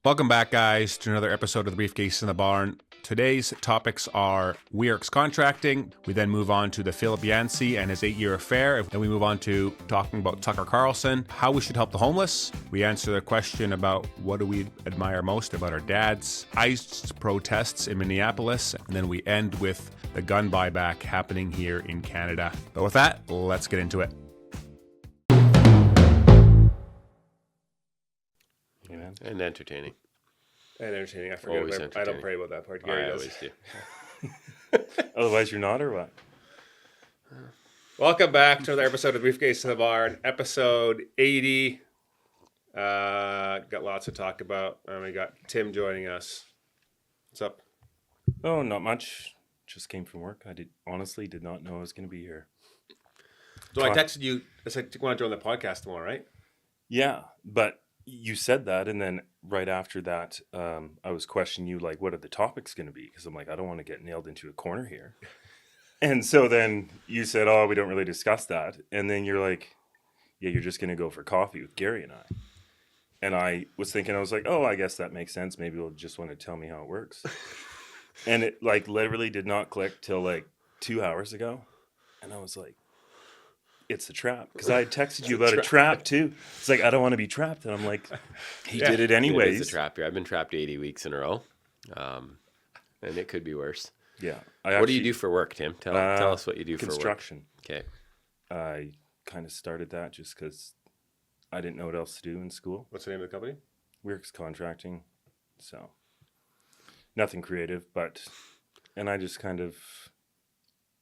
Welcome back, guys, to another episode of the Briefcase in the Barn. Today's topics are Wierks Contracting. We then move on to the Philip Yancey and his 8-year affair. Then we move on to talking about Tucker Carlson, how we should help the homeless. We answer the question about what do we admire most about our dads, ICE protests in Minneapolis, and then we end with the gun buyback happening here in Canada. But with that, let's get into it. And entertaining. I forget. I don't pray about that part. Gary does. Always do. Otherwise, you're not, or what? Welcome back to another episode of Briefcase to the Barn, episode 80. Got lots to talk about. We got Tim joining us. What's up? Oh, not much. Just came from work. Honestly did not know I was going to be here. So I texted you. I said, you want to join the podcast tomorrow, right? Yeah, but you said that, and then right after that, I was questioning you, like, what are the topics going to be? Because I'm like, I don't want to get nailed into a corner here. And so then you said, oh, we don't really discuss that. And then you're like, yeah, you're just going to go for coffee with Gary and I. And I was thinking, I was like, oh, I guess that makes sense. Maybe you'll just want to tell me how it works. And it, like, literally did not click till, like, 2 hours ago. And I was like, it's a trap. Because I had texted you about a trap too. It's like, I don't want to be trapped. And I'm like, he did it anyways. It's a trap here. I've been trapped 80 weeks in a row. And it could be worse. Yeah. What do you do for work, Tim? Tell us what you do for work. Construction. Okay. I kind of started that just because I didn't know what else to do in school. What's the name of the company? Wierks Contracting. So nothing creative, and I just kind of,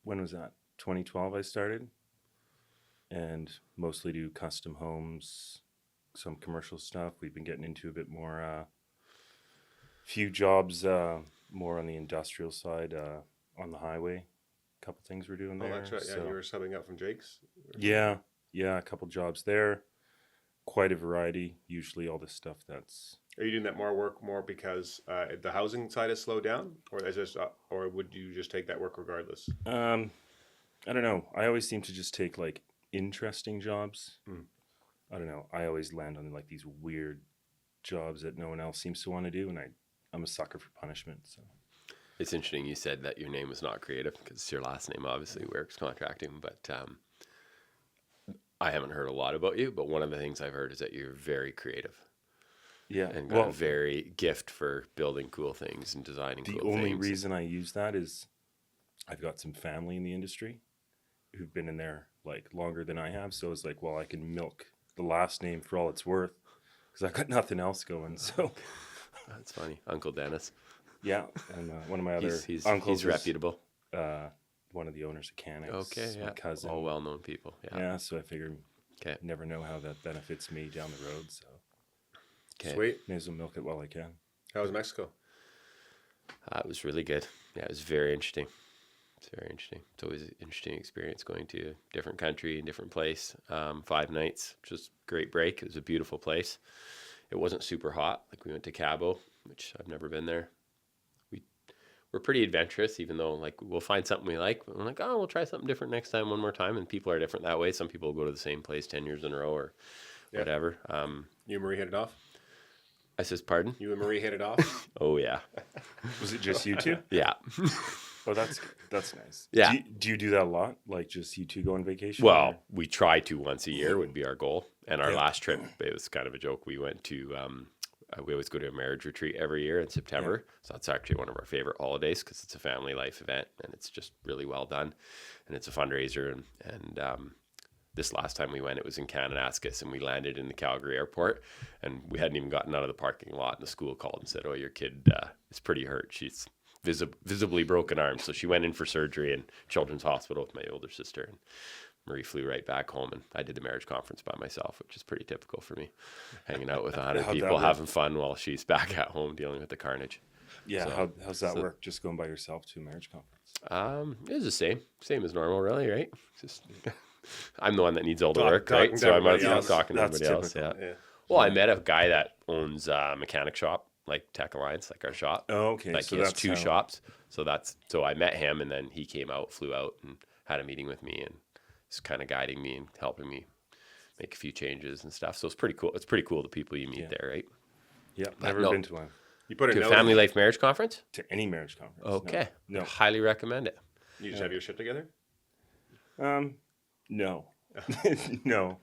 when was that? 2012 I started. And mostly do custom homes, some commercial stuff. We've been getting into a bit more, few jobs, more on the industrial side, on the highway. A couple things we're doing there. Oh, that's right. Yeah, so. you were subbing out from Jake's. Yeah, a couple jobs there. Quite a variety. Usually all this stuff that's. Are you doing that more because the housing side has slowed down, or would you just take that work regardless? I don't know. I always seem to just take like interesting jobs. I don't know. I always land on like these weird jobs that no one else seems to want to do, and I'm a sucker for punishment. So It's interesting you said that your name was not creative because it's your last name, obviously, Wierks Contracting. But I haven't heard a lot about you, but one of the things I've heard is that you're very creative. Yeah. And got a very gift for building cool things and designing cool things. The only reason I use that is I've got some family in the industry who've been in there like longer than I have. So it's like, well, I can milk the last name for all it's worth because I've got nothing else going. So that's funny. Uncle Dennis. Yeah. And one of my other he's uncles is reputable. One of the owners of Canix. Okay, yeah. My cousin. All well-known people. Yeah. So I figured never know how that benefits me down the road. So Sweet. May as well milk it while I can. How was Mexico? It was really good. Yeah, it was very interesting. It's very interesting. It's always an interesting experience going to a different country, a different place. 5 nights, which was a great break. It was a beautiful place. It wasn't super hot. Like we went to Cabo, which I've never been there. We're pretty adventurous, even though like we'll find something we like. But we're like, oh, we'll try something different next time, one more time. And people are different that way. Some people go to the same place 10 years in a row or whatever. You and Marie hit it off? I says, pardon? You and Marie hit it off? Oh, yeah. Was it just you two? Yeah. Oh, that's nice. Yeah. Do you do that a lot? Like just you two go on vacation? Well, we try to once a year would be our goal. And our last trip, it was kind of a joke. We went to, we always go to a marriage retreat every year in September. Yeah. So that's actually one of our favorite holidays because it's a family life event and it's just really well done. And it's a fundraiser. And this last time we went, it was in Kananaskis, and we landed in the Calgary airport, and we hadn't even gotten out of the parking lot, and the school called and said, oh, your kid is pretty hurt. She's visibly broken arm. So she went in for surgery in Children's Hospital with my older sister, and Marie flew right back home, and I did the marriage conference by myself, which is pretty typical for me, hanging out with 100 people, having fun while she's back at home dealing with the carnage. Yeah, so, how's that work, just going by yourself to a marriage conference? It was the same as normal, really, right? Just... I'm the one that needs all the work, right? So I'm talking to everybody else. Yeah. Well, I met a guy that owns a mechanic shop, like Tech Alliance, like our shop. Oh, okay. Like so he has 2 shops. So I met him, and then he flew out and had a meeting with me, and he's kind of guiding me and helping me make a few changes and stuff. So it's pretty cool. It's pretty cool the people you meet there, right? Yeah, But never no. been to one. You put a To a note family life marriage conference? To any marriage conference. Okay. No. I highly recommend it. You just have your shit together? No. No.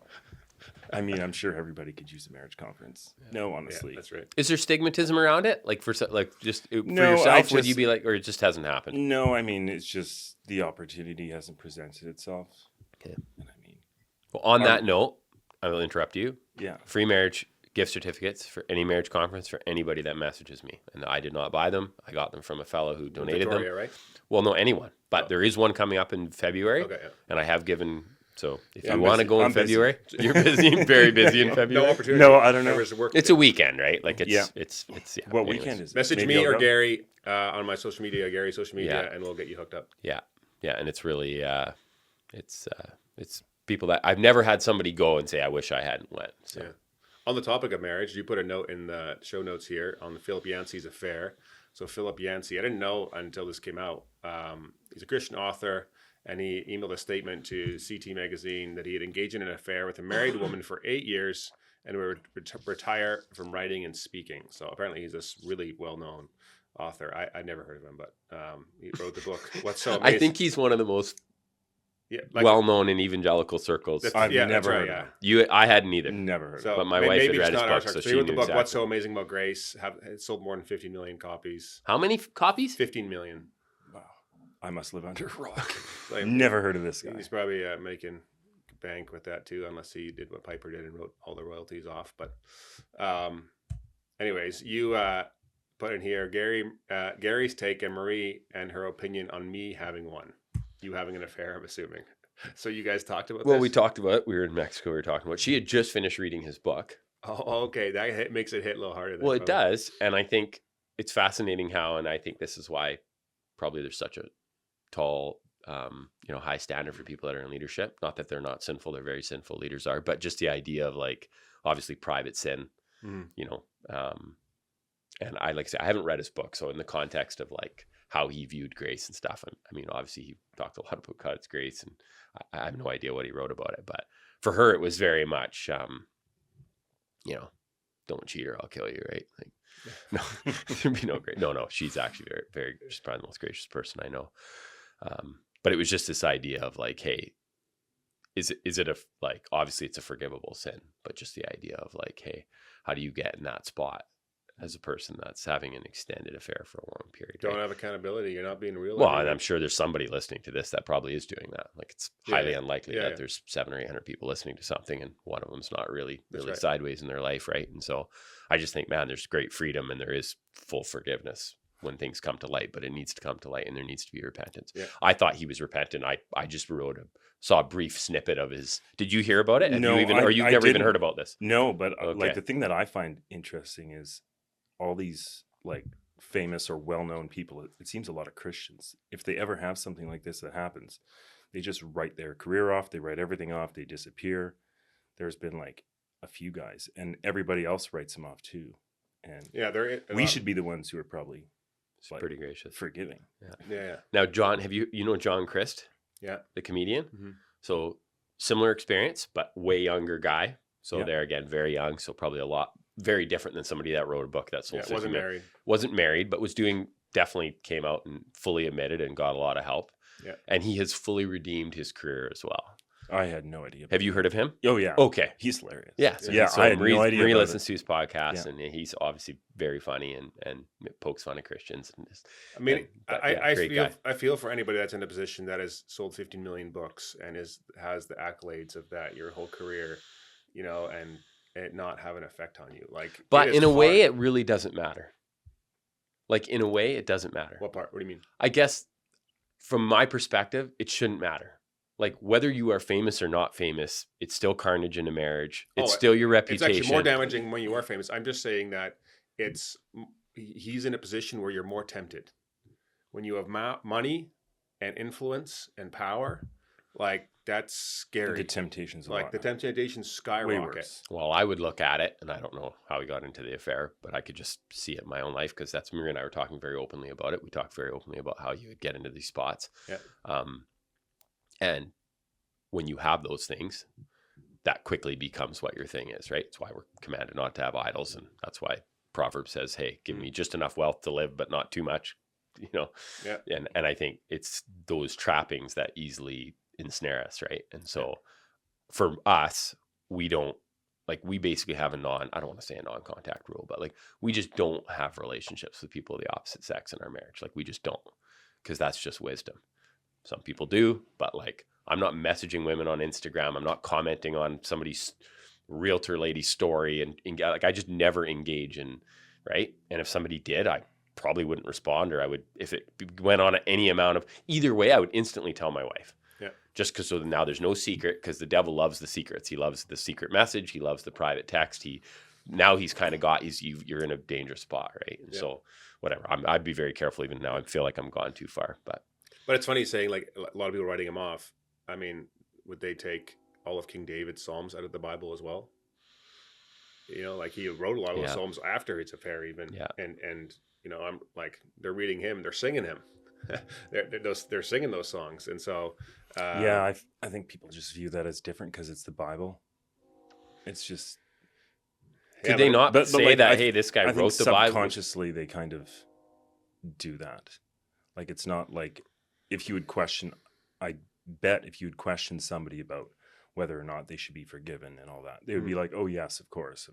I mean, I'm sure everybody could use a marriage conference. No, honestly. Yeah, that's right. Is there stigmatism around it? Like for just for No, yourself, would you be like, or it just hasn't happened? No, I mean, it's just the opportunity hasn't presented itself. Okay. And I mean, Well, on that note, I will interrupt you. yeah. Free marriage gift certificates for any marriage conference for anybody that messages me. And I did not buy them. I got them from a fellow who donated Victoria, them. right? Well, no, anyone. But there is one coming up in February. Okay, yeah. And I have given, so if you I'm want to busy. go in I'm busy. February, you're busy, very busy in February. No opportunity. No, I don't know. There's work It's a weekend, right? Like it's, Yeah. it's yeah. What anyways. weekend is it? Message Maybe me I'll or go. Gary on my social media, Gary's social media, Yeah. and we'll get you hooked up. Yeah. Yeah. And it's really, it's people that I've never had somebody go and say, I wish I hadn't went. So. Yeah. On the topic of marriage, you put a note in the show notes here on the Philip Yancey's affair. So Philip Yancey, I didn't know until this came out. He's a Christian author, and he emailed a statement to CT Magazine that he had engaged in an affair with a married woman for 8 years and would retire from writing and speaking. So apparently he's this really well-known author. I never heard of him, but he wrote the book. What's so amazing? I think he's one of the most like, well-known in evangelical circles. I've that's never right, heard yeah. of him. I hadn't either. Never heard So of But my maybe wife had it's read his not book, our so target. she he wrote the knew book, exactly. What's So Amazing About Grace. It sold more than 50 million copies. How many copies? 15 million. Wow. I must live under a rock. Like, Never heard of this guy. He's probably making bank with that too, unless he did what Piper did and wrote all the royalties off. But anyways, you put in here Gary's take and Marie and her opinion on me having one. You having an affair, I'm assuming. So you guys talked about Well, this? we talked about it. We were in Mexico. We were talking about it. She had just finished reading his book. Oh, okay. That makes it hit a little harder. Well, it does. And I think it's fascinating how, and I think this is why probably there's such a tall, high standard for people that are in leadership. Not that they're not sinful. They're very sinful. Leaders are. But just the idea of like, obviously private sin, and I like I say, I haven't read his book. So in the context of like how he viewed grace and stuff, I mean, obviously he talked a lot about God's grace, and I have no idea what he wrote about it. But for her, it was very much, don't cheat or I'll kill you, right? Like, no, there'd be no great. No, she's actually very, very, she's probably the most gracious person I know. But it was just this idea of like, hey, is it like, obviously it's a forgivable sin, but just the idea of like, hey, how do you get in that spot as a person that's having an extended affair for a long period? Don't right? have accountability. You're not being real. Well, and I'm sure there's somebody listening to this that probably is doing that. Like it's highly unlikely that yeah. there's 700 or 800 people listening to something and one of them's not really right. sideways in their life, right? And so I just think, man, there's great freedom and there is full forgiveness when things come to light, but it needs to come to light and there needs to be repentance. Yeah. I thought he was repentant. I just saw a brief snippet of his. Did you hear about it? No, you've I never even didn't. heard about this? No, but Okay. like the thing that I find interesting is all these like famous or well-known people. It seems a lot of Christians, if they ever have something like this that happens, they just write their career off. They write everything off. They disappear. There's been like a few guys, and everybody else writes them off too. And we should be the ones who are probably like, pretty gracious, forgiving. Yeah. Now, John, have you know John Christ? Yeah. The comedian. Mm-hmm. So similar experience, but way younger guy. So Yeah. there again, very young. So probably very different than somebody that wrote a book that sold. Yeah, wasn't married. Wasn't married, but definitely came out and fully admitted and got a lot of help. Yeah. And he has fully redeemed his career as well. I had no idea. Have you heard of him? Oh yeah. Okay. He's hilarious. Yeah. I had no idea Marie about listens to his podcast, Yeah. and he's obviously very funny and pokes fun at Christians. And just, I mean, great guy. I feel for anybody that's in a position that has sold 15 million books and has the accolades of that your whole career, and it not have an effect on you. Like, but it is in a way, hard. it really doesn't matter. Like in a way, it doesn't matter. What part? What do you mean? I guess from my perspective, it shouldn't matter. Like whether you are famous or not famous, it's still carnage in a marriage. It's still your reputation. It's actually more damaging when you are famous. I'm just saying that he's in a position where you're more tempted. When you have money and influence and power, like that's scary. The temptations a like lot. the temptations Way skyrocket. worse. Well, I would look at it, and I don't know how he got into the affair, but I could just see it in my own life because that's Maria and I were talking very openly about it. We talked very openly about how you would get into these spots. Yeah. And when you have those things, that quickly becomes what your thing is, right? It's why we're commanded not to have idols, and that's why proverb says, hey, give me just enough wealth to live, but not too much, you know? Yeah. And I think it's those trappings that easily ensnare us. Right. And so for us, we don't, like, we basically have I don't want to say a non-contact rule, but like, we just don't have relationships with people of the opposite sex in our marriage. Like, we just don't, because that's just wisdom. Some people do, but like, I'm not messaging women on Instagram. I'm not commenting on somebody's realtor lady story. And like, I just never engage in, right. And if somebody did, I probably wouldn't respond, or I would, if it went on any amount of, either way, I would instantly tell my wife. Yeah. Just because, so now there's no secret, because the devil loves the secrets. He loves the secret message. He loves the private text. He's kind of got, you're in a dangerous spot, right? And so whatever, I'd be very careful even now. I feel like I'm gone too far, but it's funny saying, like, a lot of people writing him off. I mean, would they take all of King David's Psalms out of the Bible as well? You know, like, he wrote a lot of those Psalms after his affair even. Yeah. And, you know, I'm like, they're reading him, they're singing him. they're singing those songs. And so, I think people just view that as different because it's the Bible. It's just, could they not say like, that? Hey, this guy wrote the Bible. Subconsciously, they kind of do that. Like, it's not like, if you would question, I bet if you would question somebody about whether or not they should be forgiven and all that, they would be like, oh yes, of course.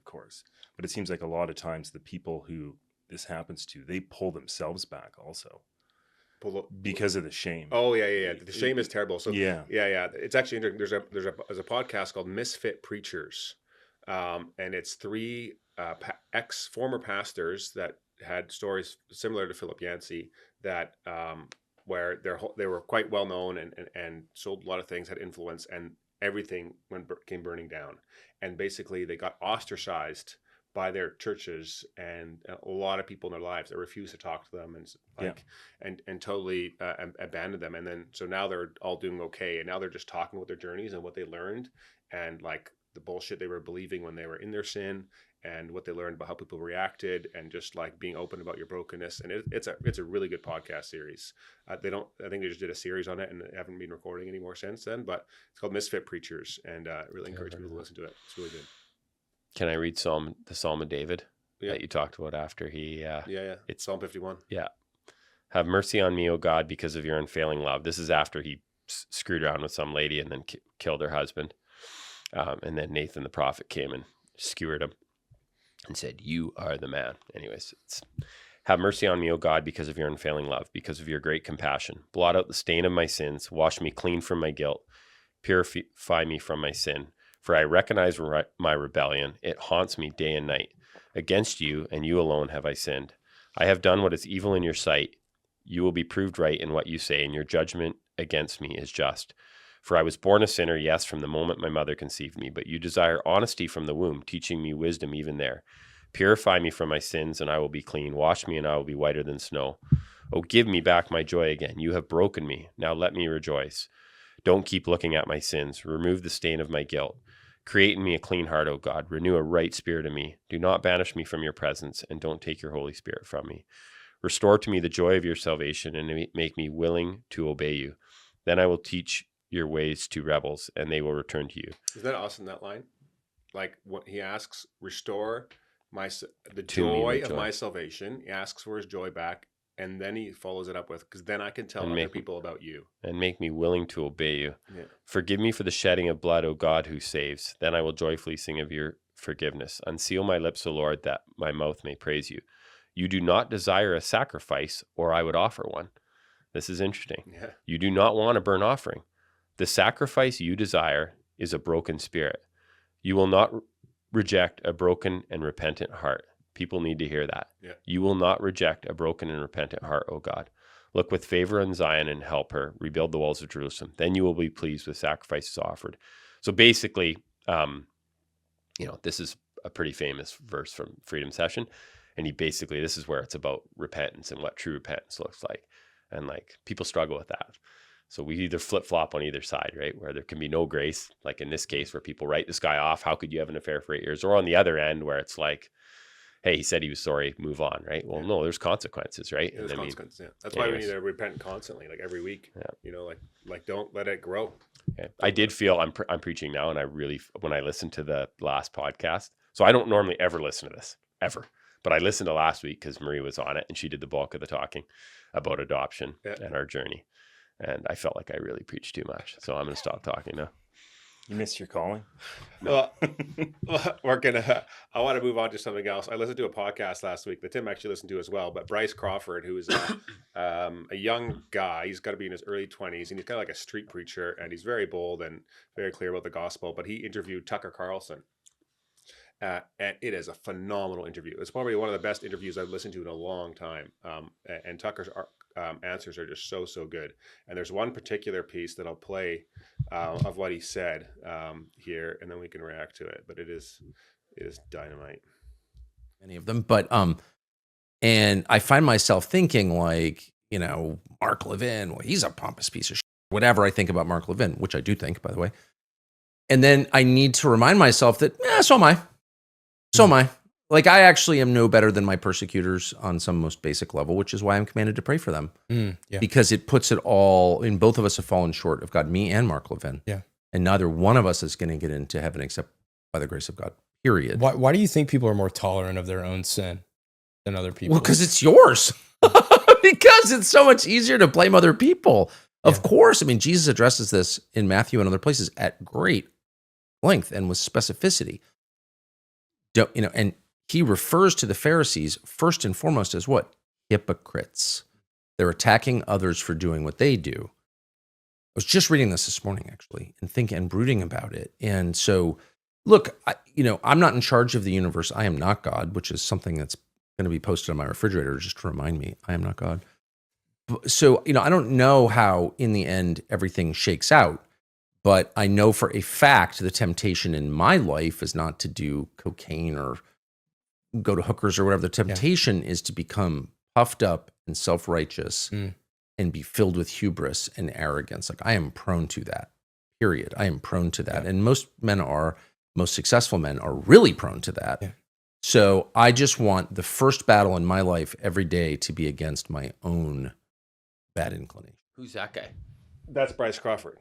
But it seems like a lot of times the people who this happens to, they pull themselves back also. Because of the shame. Oh yeah. The shame is terrible. So yeah. It's actually interesting. There's a podcast called Misfit Preachers, and it's three former pastors that had stories similar to Philip Yancey that where they were quite well known and sold a lot of things, had influence, and everything came burning down, and basically they got ostracized by their churches and a lot of people in their lives that refused to talk to them and totally abandoned them. And then so now they're all doing okay, and now they're just talking about their journeys and what they learned, and like the bullshit they were believing when they were in their sin, and what they learned about how people reacted, and just like being open about your brokenness. And it's a really good podcast series. I think they just did a series on it and they haven't been recording anymore since then, but it's called Misfit Preachers, and really encourage people to listen to it. It's really good. Can I read the Psalm of David that you talked about after he? It's Psalm 51. Yeah. Have mercy on me, O God, because of your unfailing love. This is after he screwed around with some lady and then killed her husband. And then Nathan the prophet came and skewered him and said, you are the man. Anyways, have mercy on me, O God, because of your unfailing love, because of your great compassion. Blot out the stain of my sins. Wash me clean from my guilt. Purify me from my sin. For I recognize my rebellion. It haunts me day and night. Against you and you alone have I sinned. I have done what is evil in your sight. You will be proved right in what you say, and your judgment against me is just. For I was born a sinner, yes, from the moment my mother conceived me. But you desire honesty from the womb, teaching me wisdom even there. Purify me from my sins, and I will be clean. Wash me, and I will be whiter than snow. Oh, give me back my joy again. You have broken me. Now let me rejoice. Don't keep looking at my sins. Remove the stain of my guilt. Create in me a clean heart, O God. Renew a right spirit in me. Do not banish me from your presence, and don't take your Holy Spirit from me. Restore to me the joy of your salvation, and make me willing to obey you. Then I will teach your ways to rebels, and they will return to you. Isn't that awesome, that line? Like, what he asks, restore the joy of my salvation. He asks for his joy back. And then he follows it up with, because then I can tell other people about you. And make me willing to obey you. Yeah. Forgive me for the shedding of blood, O God, who saves. Then I will joyfully sing of your forgiveness. Unseal my lips, O Lord, that my mouth may praise you. You do not desire a sacrifice, or I would offer one. This is interesting. Yeah. You do not want a burnt offering. The sacrifice you desire is a broken spirit. You will not reject a broken and repentant heart. People need to hear that. Yeah. You will not reject a broken and repentant heart, O God. Look with favor on Zion and help her rebuild the walls of Jerusalem. Then you will be pleased with sacrifices offered. So basically, this is a pretty famous verse from Freedom Session. And this is where it's about repentance and what true repentance looks like. And like, people struggle with that. So we either flip-flop on either side, right? Where there can be no grace, like in this case, where people write this guy off. How could you have an affair for 8 years? Or on the other end, where it's like, hey, he said he was sorry, move on, right? Well, no, there's consequences, right? There's consequences, yeah. That's why we need to repent constantly, like every week. Yeah. Like don't let it grow. Okay. I did feel I'm preaching now, and when I listened to the last podcast, so I don't normally ever listen to this, ever. But I listened to last week because Marie was on it and she did the bulk of the talking about adoption and our journey. And I felt like I really preached too much. So I'm going to stop talking now. You missed your calling. Well, I want to move on to something else. I listened to a podcast last week that Tim actually listened to as well, but Bryce Crawford, who is a young guy, he's got to be in his early 20s, and he's kind of like a street preacher, and he's very bold and very clear about the gospel, but he interviewed Tucker Carlson. And it is a phenomenal interview. It's probably one of the best interviews I've listened to in a long time. And Tucker's answers are just so good. And there's one particular piece that I'll play of what he said here, and then we can react to it. But it is dynamite. Many of them, but and I find myself thinking like, you know, Mark Levin, well, he's a pompous piece of shit. Whatever I think about Mark Levin, which I do think, by the way. And then I need to remind myself that, so am I. So am I. Like, I actually am no better than my persecutors on some most basic level, which is why I'm commanded to pray for them. Because it puts it all, in both of us have fallen short of God, me and Mark Levin. Yeah. And neither one of us is going to get into heaven except by the grace of God, period. Why do you think people are more tolerant of their own sin than other people? Well, because it's yours. Because it's so much easier to blame other people. Of course. I mean, Jesus addresses this in Matthew and other places at great length and with specificity. And he refers to the Pharisees first and foremost as what? Hypocrites. They're attacking others for doing what they do. I was just reading this morning, actually, and thinking and brooding about it. And so, look, I'm not in charge of the universe. I am not God, which is something that's going to be posted on my refrigerator just to remind me I am not God. So, I don't know how in the end everything shakes out. But I know for a fact the temptation in my life is not to do cocaine or go to hookers or whatever. The temptation is to become puffed up and self-righteous and be filled with hubris and arrogance. Like, I am prone to that, period. I am prone to that. And most successful men are really prone to that. Yeah. So I just want the first battle in my life every day to be against my own bad inclination. Who's that guy? That's Bryce Crawford,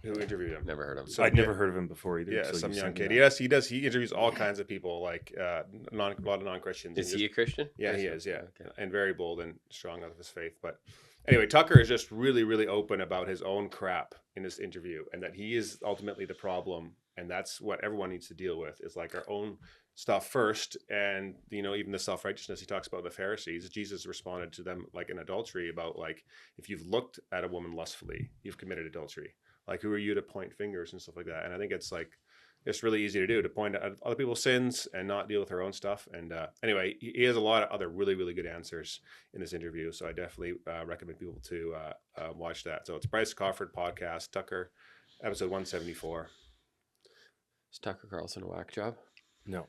who interviewed him. Never heard of him. So I'd never heard of him before either. Yeah, so some young kid. Yes, he does. He interviews all kinds of people, like a lot of non-Christians. Is he a Christian? Yeah, he is. Yeah, okay. And very bold and strong out of his faith. But anyway, Tucker is just really, really open about his own crap in this interview, and that he is ultimately the problem, and that's what everyone needs to deal with. Is like our own stuff first, and even the self-righteousness he talks about the Pharisees. Jesus responded to them like in adultery about like, if you've looked at a woman lustfully, you've committed adultery. Like, who are you to point fingers and stuff like that? And I think it's really easy to do, to point at other people's sins and not deal with our own stuff. And anyway, he has a lot of other really, really good answers in this interview. So I definitely recommend people to watch that. So it's Bryce Crawford podcast, Tucker, episode 174. Is Tucker Carlson a whack job? No.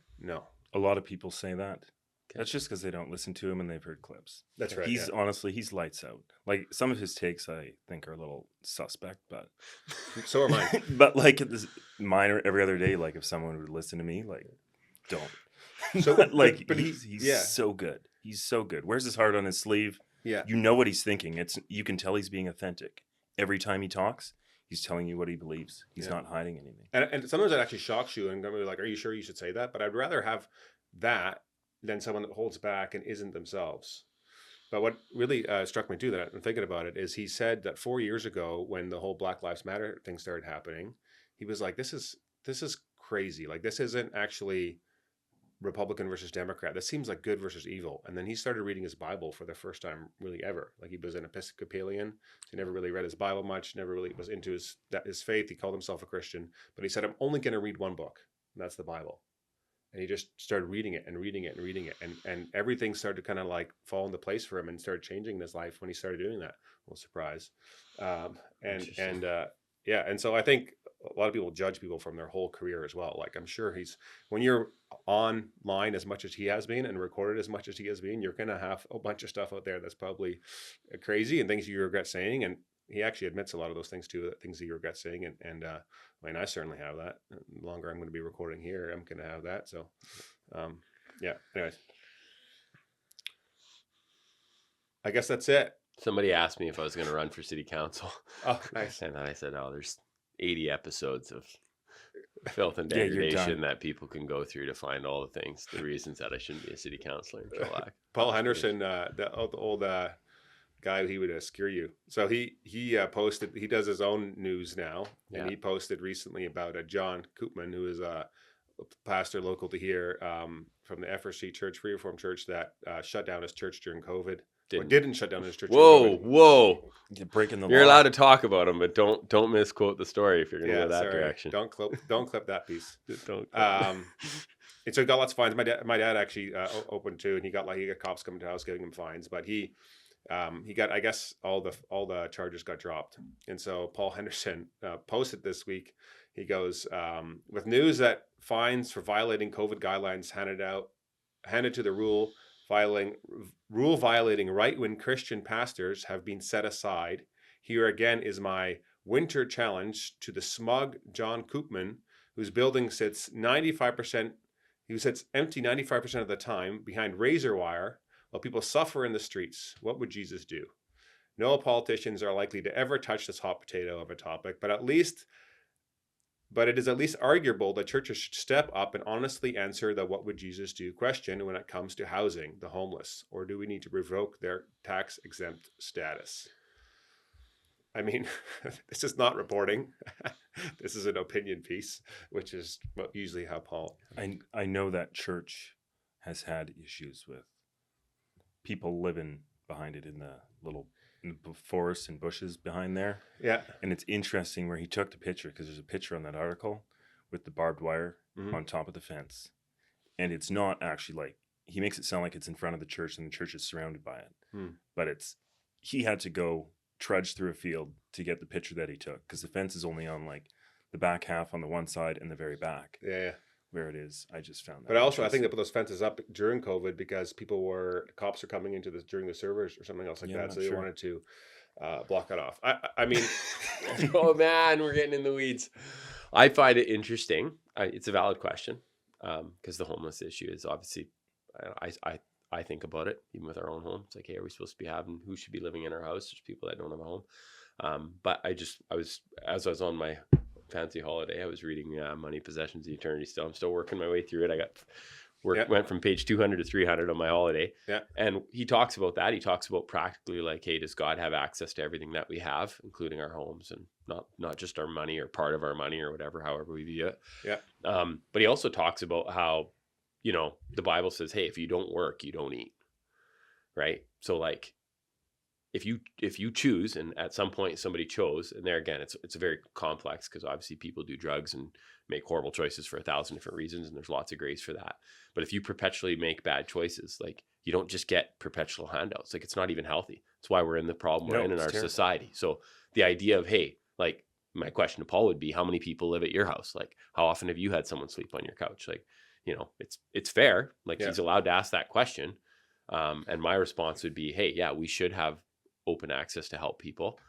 A lot of people say that. Okay. That's just because they don't listen to him and they've heard clips. That's right. Honestly, he's lights out. Like, some of his takes I think are a little suspect, but so are mine. But like mine are every other day. Like, if someone would listen to me, like, don't. So like, but he's so good. He's so good. Wears his heart on his sleeve. Yeah. You know what he's thinking. You can tell he's being authentic. Every time he talks, he's telling you what he believes. He's not hiding anything. And sometimes that actually shocks you and you're like, are you sure you should say that? But I'd rather have that than someone that holds back and isn't themselves. But what really struck me too, that I'm thinking about it, is he said that 4 years ago, when the whole Black Lives Matter thing started happening, he was like, this is crazy. Like, this isn't actually Republican versus Democrat. This seems like good versus evil. And then he started reading his Bible for the first time really ever. Like, he was an Episcopalian. So he never really read his Bible much, never really was into his faith. He called himself a Christian, but he said, I'm only going to read one book, and that's the Bible. And he just started reading it and reading it and reading it. And everything started to kind of like fall into place for him and started changing in his life when he started doing that. Well, surprise. And so I think a lot of people judge people from their whole career as well. Like, I'm sure when you're online as much as he has been and recorded as much as he has been, you're going to have a bunch of stuff out there that's probably crazy and things you regret saying. And he actually admits a lot of those things too, things that you regret saying. And I mean, I certainly have that. The longer I'm going to be recording here, I'm going to have that. So, anyways, I guess that's it. Somebody asked me if I was going to run for city council. Oh, nice. And then I said, there's 80 episodes of filth and Yeah, you're degradation done. that people can go through to find all the things, the reasons that I shouldn't be a city councillor in Chilliwack. Paul Henderson, the old guy, he would scare you. So he posted. He does his own news now, and Yeah. he posted recently about John Koopman, who is a pastor local to here, from the FRC Church, Free Reformed Church, that shut down his church during COVID. Didn't shut down his church. Whoa, during COVID. whoa! You're breaking the You're law. allowed to talk about him, but don't misquote the story if you're going to go that sorry. direction. Don't clip that piece. Don't. And so he got lots of fines. My dad actually opened too, and he got cops coming to the house giving him fines. But he got, I guess, all the charges got dropped. And so Paul Henderson posted this week. He goes, with news that fines for violating COVID guidelines handed to the rule violating right-wing Christian pastors have been set aside. Here again is my winter challenge to the smug John Koopman, whose building sits empty 95% of the time behind razor wire while people suffer in the streets. What would Jesus do? No politicians are likely to ever touch this hot potato of a topic, but it is at least arguable that churches should step up and honestly answer the what would Jesus do question when it comes to housing the homeless, or do we need to revoke their tax exempt status? I mean, this is not reporting. This is an opinion piece, which is usually how Paul. I know that church has had issues with people living behind it in the forest and bushes behind there. Yeah. And it's interesting where he took the picture, because there's a picture on that article with the barbed wire on top of the fence. And it's not actually he makes it sound like it's in front of the church and the church is surrounded by it. But he had to go trudge through a field to get the picture that he took, because the fence is only on the back half on the one side and the very back. Yeah. Where it is. I just found that. But also, I think they put those fences up during COVID because cops are coming into during the servers or something else like that. So they wanted to block it off. I mean, oh man, we're getting in the weeds. I find it interesting. It's a valid question, because the homeless issue is obviously, I think about it even with our own home. It's like, hey, are we supposed to be who should be living in our house? There's people that don't have a home. But as I was on my fancy holiday, I was reading Money, Possessions, and Eternity. I'm still working my way through it. Went from page 200 to 300 on my holiday. Yeah. And he talks about that. He talks about practically hey, does God have access to everything that we have, including our homes, and not just our money or part of our money or whatever, however we view it. Yeah. But he also talks about how, the Bible says, hey, if you don't work, you don't eat. Right. So if you choose, and at some point somebody chose, and there again, it's very complex, because obviously people do drugs and make horrible choices for 1,000 different reasons, and there's lots of grace for that. But if you perpetually make bad choices, you don't just get perpetual handouts. It's not even healthy. That's why we're in the problem we're in our terrible society. So the idea of, hey, my question to Paul would be, how many people live at your house? How often have you had someone sleep on your couch? It's fair. He's allowed to ask that question. And my response would be, hey, yeah, we should have open access to help people.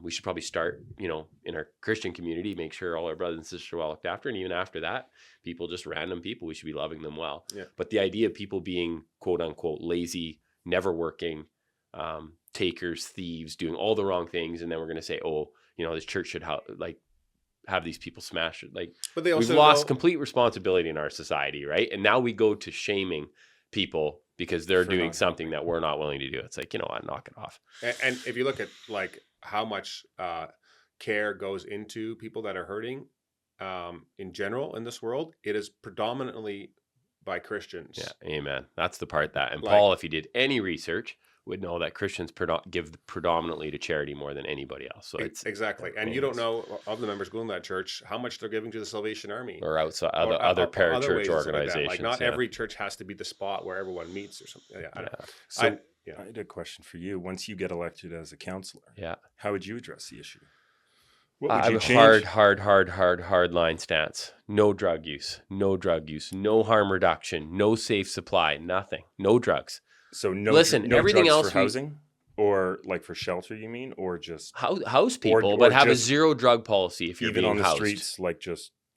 We should probably start, in our Christian community, make sure all our brothers and sisters are well looked after. And even after that, random people, we should be loving them well. Yeah. But the idea of people being quote unquote lazy, never working, takers, thieves, doing all the wrong things. And then we're going to say, oh, this church should have these people smashed. But we've lost complete responsibility in our society. Right. And now we go to shaming people because they're doing something that we're not willing to do. It's what, knock it off. And if you look at how much care goes into people that are hurting in general in this world, it is predominantly by Christians. Yeah, amen. That's the part that, and Paul, if he did any research, would know that Christians give predominantly to charity more than anybody else. So it's exactly, and you don't know of the members going to that church how much they're giving to the Salvation Army or outside other parachurch organizations. Not every church has to be the spot where everyone meets or something. Yeah, I don't know. So I had a question for you. Once you get elected as a councillor, how would you address the issue? What would you change? Hard line stance. No drug use. No harm reduction. No safe supply. Nothing. No drugs. So no everything drugs else for housing, or for shelter, you mean, or just house people, but have a zero drug policy if you're even being on the housed. Streets,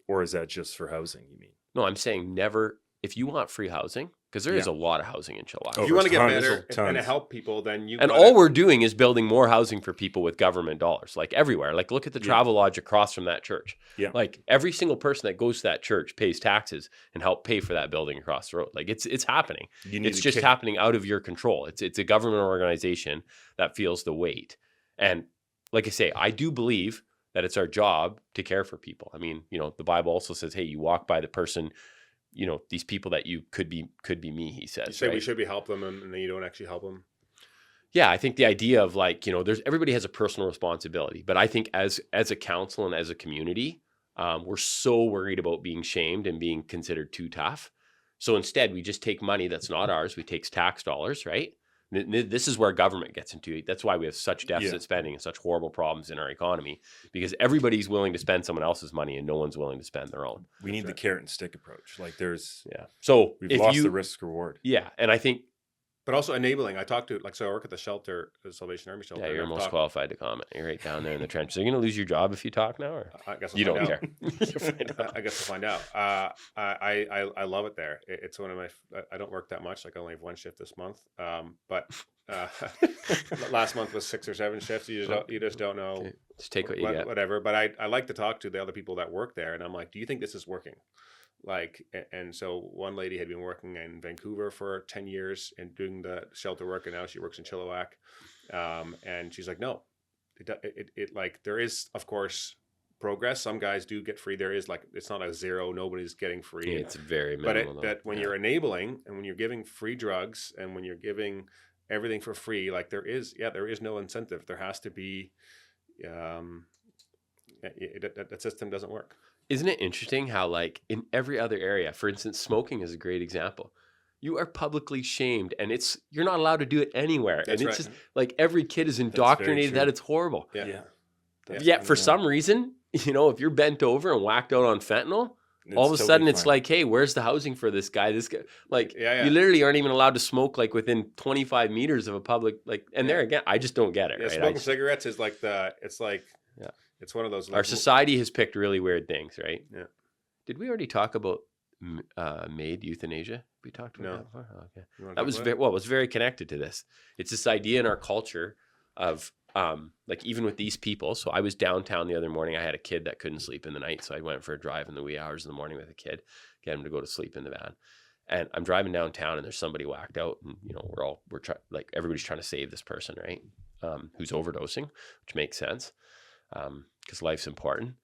or is that just for housing? You mean? No, I'm saying never. If you want free housing, because there is a lot of housing in Chilliwack. Oh, If you want to get tons, better and tons. to help people, then you And all we're doing is building more housing for people with government dollars, like everywhere. Like look at the travel lodge across from that church. Yeah. Like every single person that goes to that church pays taxes and help pay for that building across the road. Like it's happening. You need It's to just kick- happening out of your control. It's a government organization that feels the weight. And like I say, I do believe that it's our job to care for people. I mean, you know, the Bible also says, hey, you walk by the person, you know, these people that you could be me, he says. You say we right? should be help them, and then you don't actually help them. Yeah, I think the idea of like, you know, everybody has a personal responsibility, but I think as a council and as a community, we're so worried about being shamed and being considered too tough. So instead, we just take money that's not ours. We take tax dollars, right? This is where government gets into it. That's why we have such deficit spending and such horrible problems in our economy, because everybody's willing to spend someone else's money and no one's willing to spend their own. We need the carrot and stick approach. Like there's, So we've lost the risk reward. Yeah, and I think But also enabling. I talked to, like, so I work at the shelter, the Salvation Army shelter. yeah, you're and I've most qualified to comment. You're right down there in the trenches. Are you going to lose your job if you talk now, or I guess I'll you find don't out. care? You'll find out. I guess we'll find out. I love it there. It's one of my. I don't work that much. Like I only have one shift this month. But last month was 6 or 7 shifts. You just don't know. Okay. Just take what you get. Whatever. But I like to talk to the other people that work there, and I'm like, do you think this is working? Like, and so one lady had been working in Vancouver for 10 years and doing the shelter work, and now she works in Chilliwack. And she's like, no, it like, there is, of course, progress. Some guys do get free. There is, like, it's not a zero. Nobody's getting free. Yeah, it's very But minimal. that when you're enabling and when you're giving free drugs and when you're giving everything for free, like there is no incentive. There has to be, that system doesn't work. Isn't it interesting how, like, in every other area, for instance, smoking is a great example. You are publicly shamed, and you're not allowed to do it anywhere. That's and it's right. just like every kid is indoctrinated true. that it's horrible. Yeah. Yet for some reason, you know, if you're bent over and whacked out on fentanyl, all of a sudden it's like, hey, where's the housing for this guy? This guy, like, you literally aren't even allowed to smoke like within 25 meters of a public, like, and there again, I just don't get it. Yeah, right? smoking cigarettes is like it's one of those. Our society has picked really weird things, right? Yeah. Did we already talk about MAID euthanasia? We talked about that before? Oh, okay. You wanna That talk was about it? it was very connected to this. It's this idea in our culture of like, even with these people. So I was downtown the other morning. I had a kid that couldn't sleep in the night, so I went for a drive in the wee hours of the morning with a kid, get him to go to sleep in the van. And I'm driving downtown, and there's somebody whacked out, and you know like everybody's trying to save this person, right? Who's overdosing, which makes sense because life's important.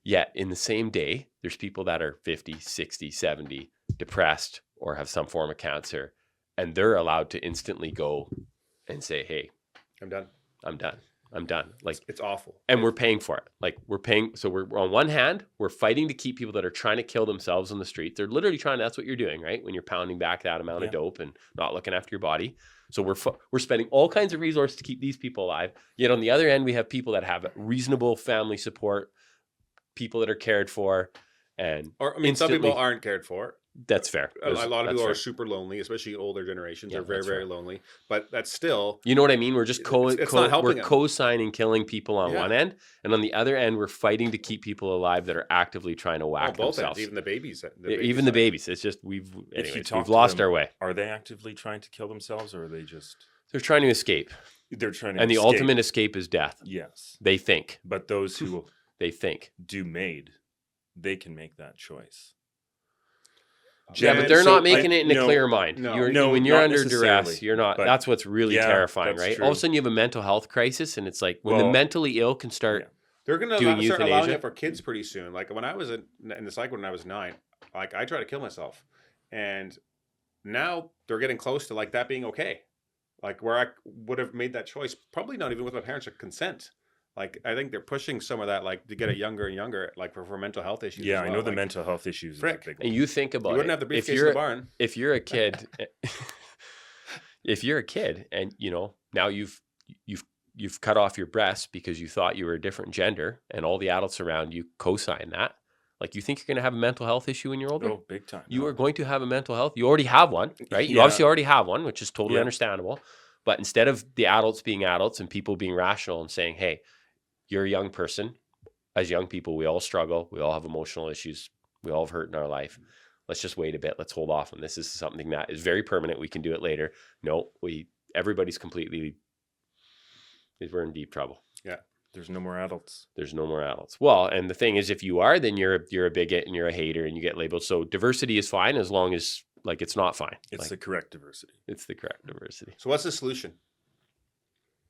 Yet in the same day, there's people that are 50, 60, 70, depressed, or have some form of cancer, and they're allowed to instantly go and say, hey, I'm done. I'm done. Like, It's awful. and we're paying for it. Like, we're paying. So we're on one hand, we're fighting to keep people that are trying to kill themselves on the street. They're literally trying. That's what you're doing, right? When you're pounding back that amount of dope and not looking after your body. So we're spending all kinds of resources to keep these people alive. Yet on the other end, we have people that have reasonable family support, people that are cared for, and Or I mean, some people aren't cared for. That's fair. A lot of people fair. are super lonely, especially older generations. Yeah, They're very, that's very fair. lonely. But that's still, You know what I mean? We're just It's not helping we're them. co-signing killing people on Yeah. one end, and on the other end, we're fighting to keep people alive that are actively trying to whack both themselves. ends, even the babies. Even the babies. It's just we've talk to lost them, our way. Are they actively trying to kill themselves, or are they just? They're trying to escape, They're trying to. and the escape. ultimate escape is death. Yes, They think. but those who They think. do MAID, they can make that choice. Yeah, but they're not making it in a clear mind. no. When you're not under duress, necessarily, you're not. but That's what's really yeah, terrifying, that's right? true. All of a sudden, you have a mental health crisis, and it's like when the Well, mentally ill can start. They're going doing to start allowing euthanasia. it for kids pretty soon. Like when I was in the cycle when I was 9, like I tried to kill myself, and now they're getting close to like that being okay. Like where I would have made that choice, probably not even with my parents' consent. Like I think they're pushing some of that, like to get it younger and younger, like for mental health issues. Yeah, as I well. know the Like, mental health issues. frick. Is a big And one. you think about You wouldn't it. have the If briefcase in you're the barn. if you're a kid, if you're a kid, and you know now you've cut off your breasts because you thought you were a different gender, and all the adults around you co-sign that. Like, you think you're going to have a mental health issue when you're older? Oh, big time. You no. are going to have a mental health. You already have one, right? You Yeah. obviously already have one, which is totally Yeah. understandable. But instead of the adults being adults and people being rational and saying, hey, you're a young person. As young people, we all struggle. We all have emotional issues. We all have hurt in our life. let's just wait a bit. Let's hold off on this. This is something that is very permanent. We can do it later. No, everybody's completely, we're in deep trouble. Yeah. There's no more adults. There's no more adults. Well, and the thing is, if you are, then you're a bigot and you're a hater and you get labeled. So diversity is fine as long as like it's not fine. It's like, the correct diversity. It's the correct diversity. So what's the solution?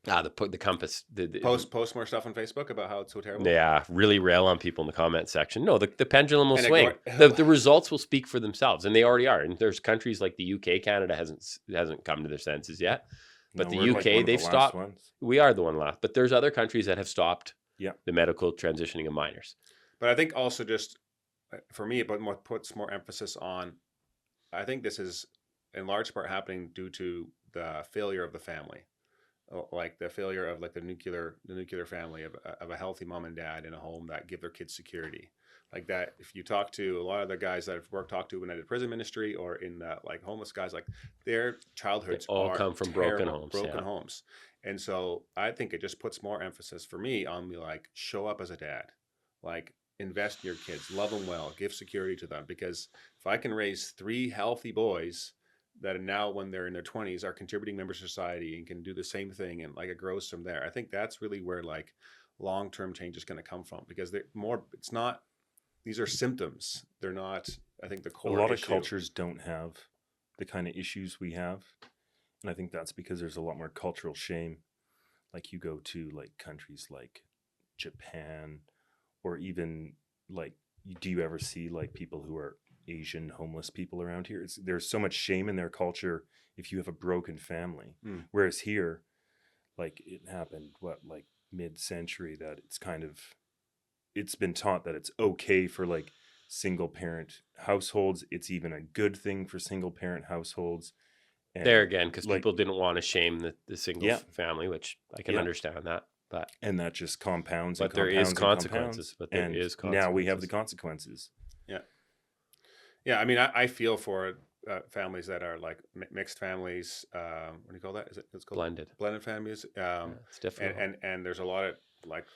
The compass. Post more stuff on Facebook about how it's so terrible. Yeah, really rail on people in the comment section. No, the pendulum will swing. The results will speak for themselves, and they already are. And there's countries like the UK, Canada hasn't come to their senses yet. But the UK, they've stopped. We are the one last. But there's other countries that have stopped the medical transitioning of minors. But I think also just, for me, it puts more emphasis on, I think this is in large part happening due to the failure of the family. Like the failure of like the nuclear family of a healthy mom and dad in a home that give their kids security. Like that, if you talk to a lot of the guys that I've talked to when I did prison ministry or in like homeless guys, like their childhoods all come from broken homes. And so I think it just puts more emphasis for me on me, like show up as a dad, like invest in your kids, love them well, give security to them. Because if I can raise 3 healthy boys that are now, when they're in their 20s, are contributing members of society and can do the same thing, and like it grows from there. I think that's really where like long-term change is going to come from, because it's not, these are symptoms. They're not, I think, the core. A lot issue. of cultures don't have the kind of issues we have. And I think that's because there's a lot more cultural shame. Like you go to like countries like Japan, or even like, do you ever see like people who are Asian homeless people around here? There's so much shame in their culture if you have a broken family. Whereas here, like it happened, like mid-century, that it's been taught that it's okay for like single parent households. It's even a good thing for single parent households. And there again, because like, people didn't want to shame the single family, which I can understand that. And that just compounds. But there is consequences. Now we have the consequences. Yeah. I mean, I feel for families that are like mixed families. What do you call that? It's called blended families. It's different. And there's a lot of like,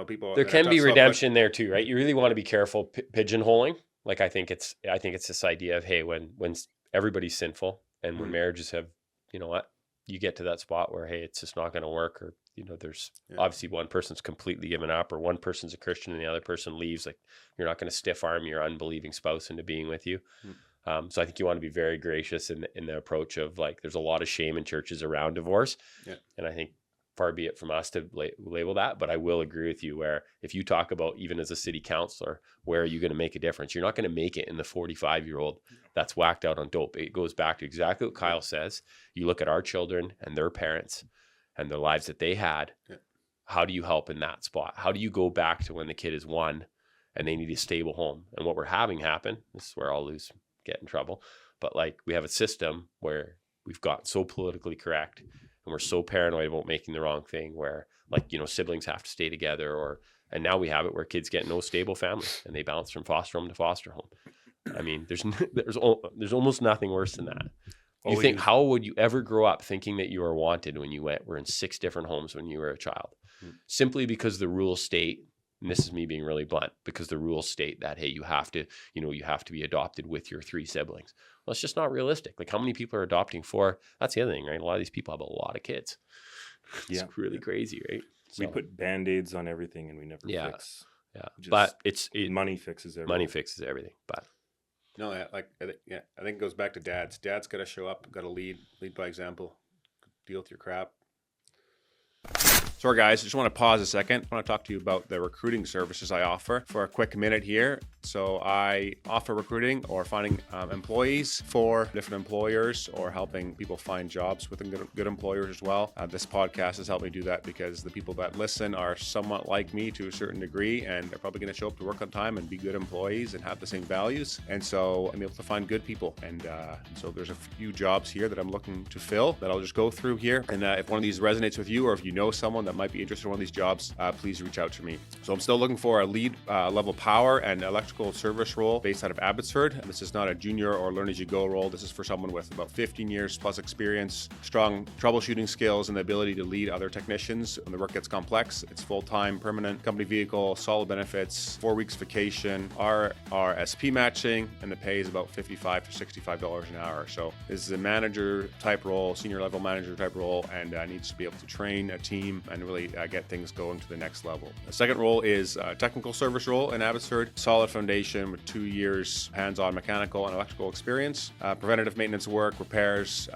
people. There can be redemption there too, right? You really want to be careful pigeonholing. Like I think it's this idea of, hey, when everybody's sinful and when marriages have, you get to that spot where, hey, it's just not going to work, or there's obviously one person's completely given up, or one person's a Christian and the other person leaves. Like you're not going to stiff arm your unbelieving spouse into being with you. So I think you want to be very gracious in the approach of like, there's a lot of shame in churches around divorce. And I think far be it from us to label that, but I will agree with you where if you talk about, even as a city councilor, where are you going to make a difference? You're not going to make it in the 45-year-old that's whacked out on dope. It goes back to exactly what Kyle says. You look at our children and their parents and the lives that they had. How do you help in that spot? How do you go back to when the kid is 1 and they need a stable home? And what we're having happen, this is where I'll get in trouble, but like we have a system where we've gotten so politically correct and we're so paranoid about making the wrong thing, where like, siblings have to stay together, and now we have it where kids get no stable family and they bounce from foster home to foster home. I mean, there's almost nothing worse than that. You think, how would you ever grow up thinking that you were wanted when you were in 6 different homes when you were a child? Simply because the rules state, and this is me being really blunt, because the rules state that, hey, you have to be adopted with your 3 siblings. Well, it's just not realistic. Like, how many people are adopting 4? That's the other thing, right? A lot of these people have a lot of kids. It's really crazy, right? So, we put Band-Aids on everything and we never fix. Yeah, but money fixes everything. Money fixes everything, but. No, I think it goes back to dads. Dads got to show up, got to lead by example, deal with your crap. Sorry, guys, I just want to pause a second. I want to talk to you about the recruiting services I offer for a quick minute here. So I offer recruiting or finding employees for different employers, or helping people find jobs within good employers as well. This podcast has helped me do that because the people that listen are somewhat like me to a certain degree, and they're probably going to show up to work on time and be good employees and have the same values. And so I'm able to find good people. And so there's a few jobs here that I'm looking to fill that I'll just go through here. And if one of these resonates with you, or if you know someone that might be interested in one of these jobs, please reach out to me. So I'm still looking for a lead level power and electrical service role based out of Abbotsford. This is not a junior or learn as you go role. This is for someone with about 15 years plus experience, strong troubleshooting skills, and the ability to lead other technicians when the work gets complex. It's full-time, permanent, company vehicle, solid benefits, 4 weeks vacation, RRSP matching, and the pay is about $55 to $65 an hour. So this is a manager type role, senior level manager type role, and needs to be able to train a team and really get things going to the next level. The second role is a technical service role in Abbotsford. Solid foundation with 2 years hands-on mechanical and electrical experience, preventative maintenance work, repairs,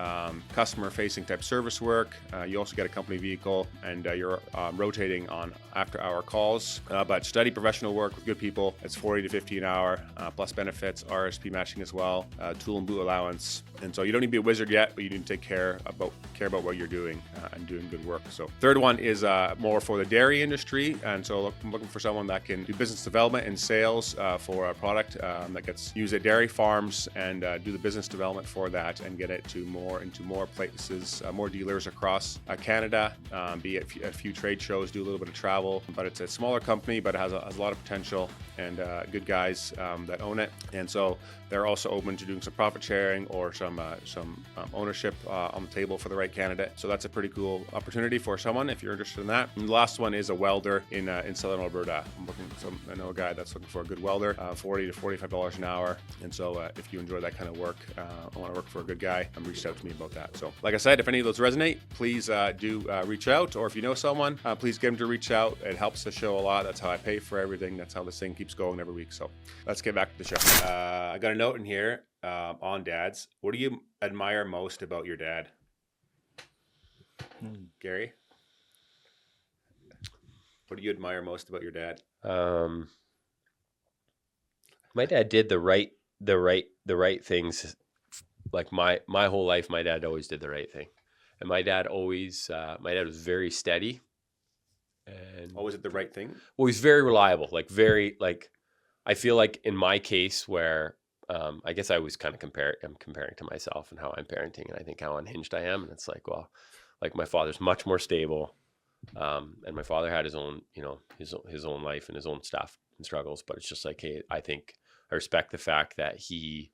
customer-facing type service work. You also get a company vehicle, and you're rotating on after-hour calls. But steady professional work with good people. It's $40 to $50 an hour, plus benefits, RSP matching as well, tool and boot allowance. And so you don't need to be a wizard yet, but you need to care about what you're doing and doing good work. So third one is more for the dairy industry, and so I'm looking for someone that can do business development and sales for a product that gets used at dairy farms, and do the business development for that and get it into more places, more dealers across Canada, be at a few trade shows, do a little bit of travel. But it's a smaller company, but it has a lot of potential, and good guys that own it. And so they're also open to doing some profit sharing or some ownership on the table for the right candidate. So that's a pretty cool opportunity for someone if you're interested in that. And the last one is a welder in Southern Alberta. I know a guy that's looking for a good welder, $40 to $45 an hour. And so if you enjoy that kind of work, I want to work for a good guy, reach out to me about that. So like I said, if any of those resonate, please do reach out. Or if you know someone, please get them to reach out. It helps the show a lot. That's how I pay for everything. That's how this thing keeps going every week. So let's get back to the show. I got a note in here on dads. What do you admire most about your dad? Gary? What do you admire most about your dad? My dad did the right things. Like my whole life, my dad always did the right thing. And my dad was very steady. And always at the right thing? Well, he's very reliable. I feel like in my case where, I guess I was kind of comparing to myself and how I'm parenting, and I think how unhinged I am. And it's like, well, like my father's much more stable. And my father had his own, his own life and his own stuff and struggles, but it's just like, hey, I think I respect the fact that he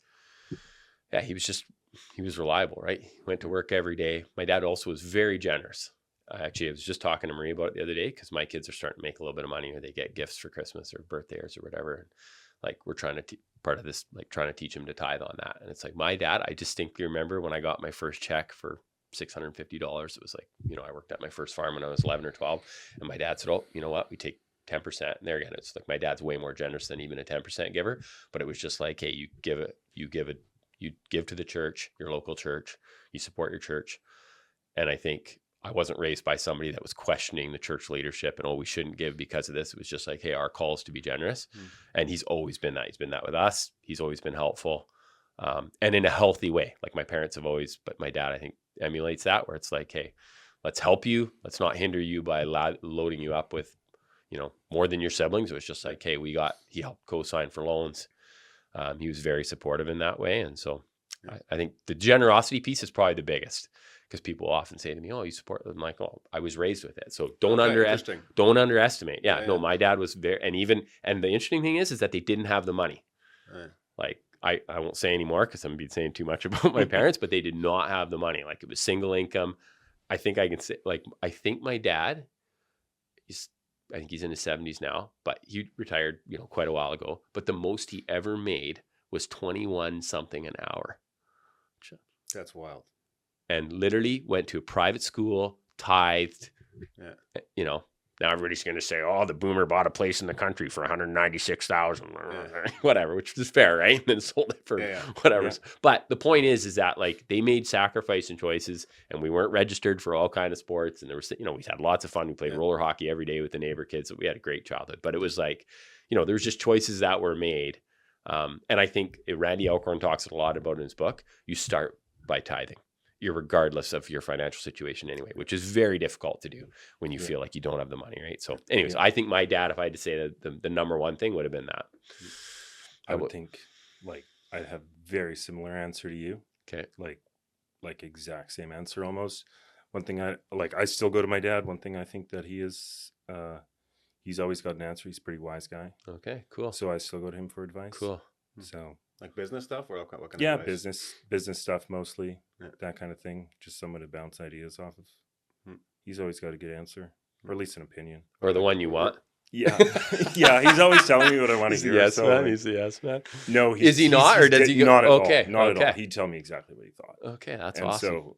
was reliable, right? He went to work every day. My dad also was very generous. I was just talking to Marie about it the other day, because my kids are starting to make a little bit of money, or they get gifts for Christmas or birthdays or whatever. And like, we're trying to part of this, like trying to teach him to tithe on that. And it's like, my dad, I distinctly remember when I got my first check for $650. It was like, I worked at my first farm when I was 11 or 12. And my dad said, oh, you know what? We take 10%. And there again, it's like, my dad's way more generous than even a 10% giver. But it was just like, hey, you give to the church, your local church, you support your church. And I think I wasn't raised by somebody that was questioning the church leadership and, oh, we shouldn't give because of this. It was just like, hey, our call is to be generous. And he's always been that. He's been that with us. He's always been helpful. And in a healthy way. Like my parents have always, but my dad, I think, emulates that, where it's like, hey, let's help you. Let's not hinder you by loading you up with, more than your siblings. It was just like, hey, he helped co-sign for loans. He was very supportive in that way. And so I think the generosity piece is probably the biggest, because people often say to me, oh, you support them. I'm like, oh, I was raised with it. So don't underestimate. Yeah, no, my dad was very, and the interesting thing is that they didn't have the money. Like, I won't say anymore because I'm saying too much about my parents, but they did not have the money. Like, it was single income. I think I can say, like, I think my dad, I think he's in his 70s now, but he retired, quite a while ago. But the most he ever made was 21 something an hour. That's wild. And literally went to a private school, tithed. Now everybody's going to say, oh, the boomer bought a place in the country for $196,000, whatever, which is fair, right? And then sold it for whatever. Yeah. But the point is that, like, they made sacrifice and choices, and we weren't registered for all kinds of sports. And there was, we had lots of fun. We played roller hockey every day with the neighbor kids. So we had a great childhood. But it was like, there was just choices that were made. And I think Randy Alcorn talks a lot about in his book. You start by tithing. Regardless of your financial situation anyway, which is very difficult to do when you feel like you don't have the money, right? So anyways, I think my dad, if I had to say that the number one thing would have been that. I would think, like, I'd have very similar answer to you. Okay. Like exact same answer almost. one thing I still go to my dad. One thing I think that he is, he's always got an answer. He's a pretty wise guy. Okay, cool. So I still go to him for advice. Cool. So Like business stuff, or what kind of yeah, advice? business stuff mostly, Yeah. that kind of thing. Just someone to bounce ideas off of. Hmm. He's always got a good answer, or at least an opinion. Or the one you want. Yeah, yeah. He's always telling me what I want to He's hear. the yes so, man. like, He's the yes man. no, Is he not, or does he go? Not at Okay, all. Not at all. okay. He'd tell me exactly what he thought. Okay, that's and awesome.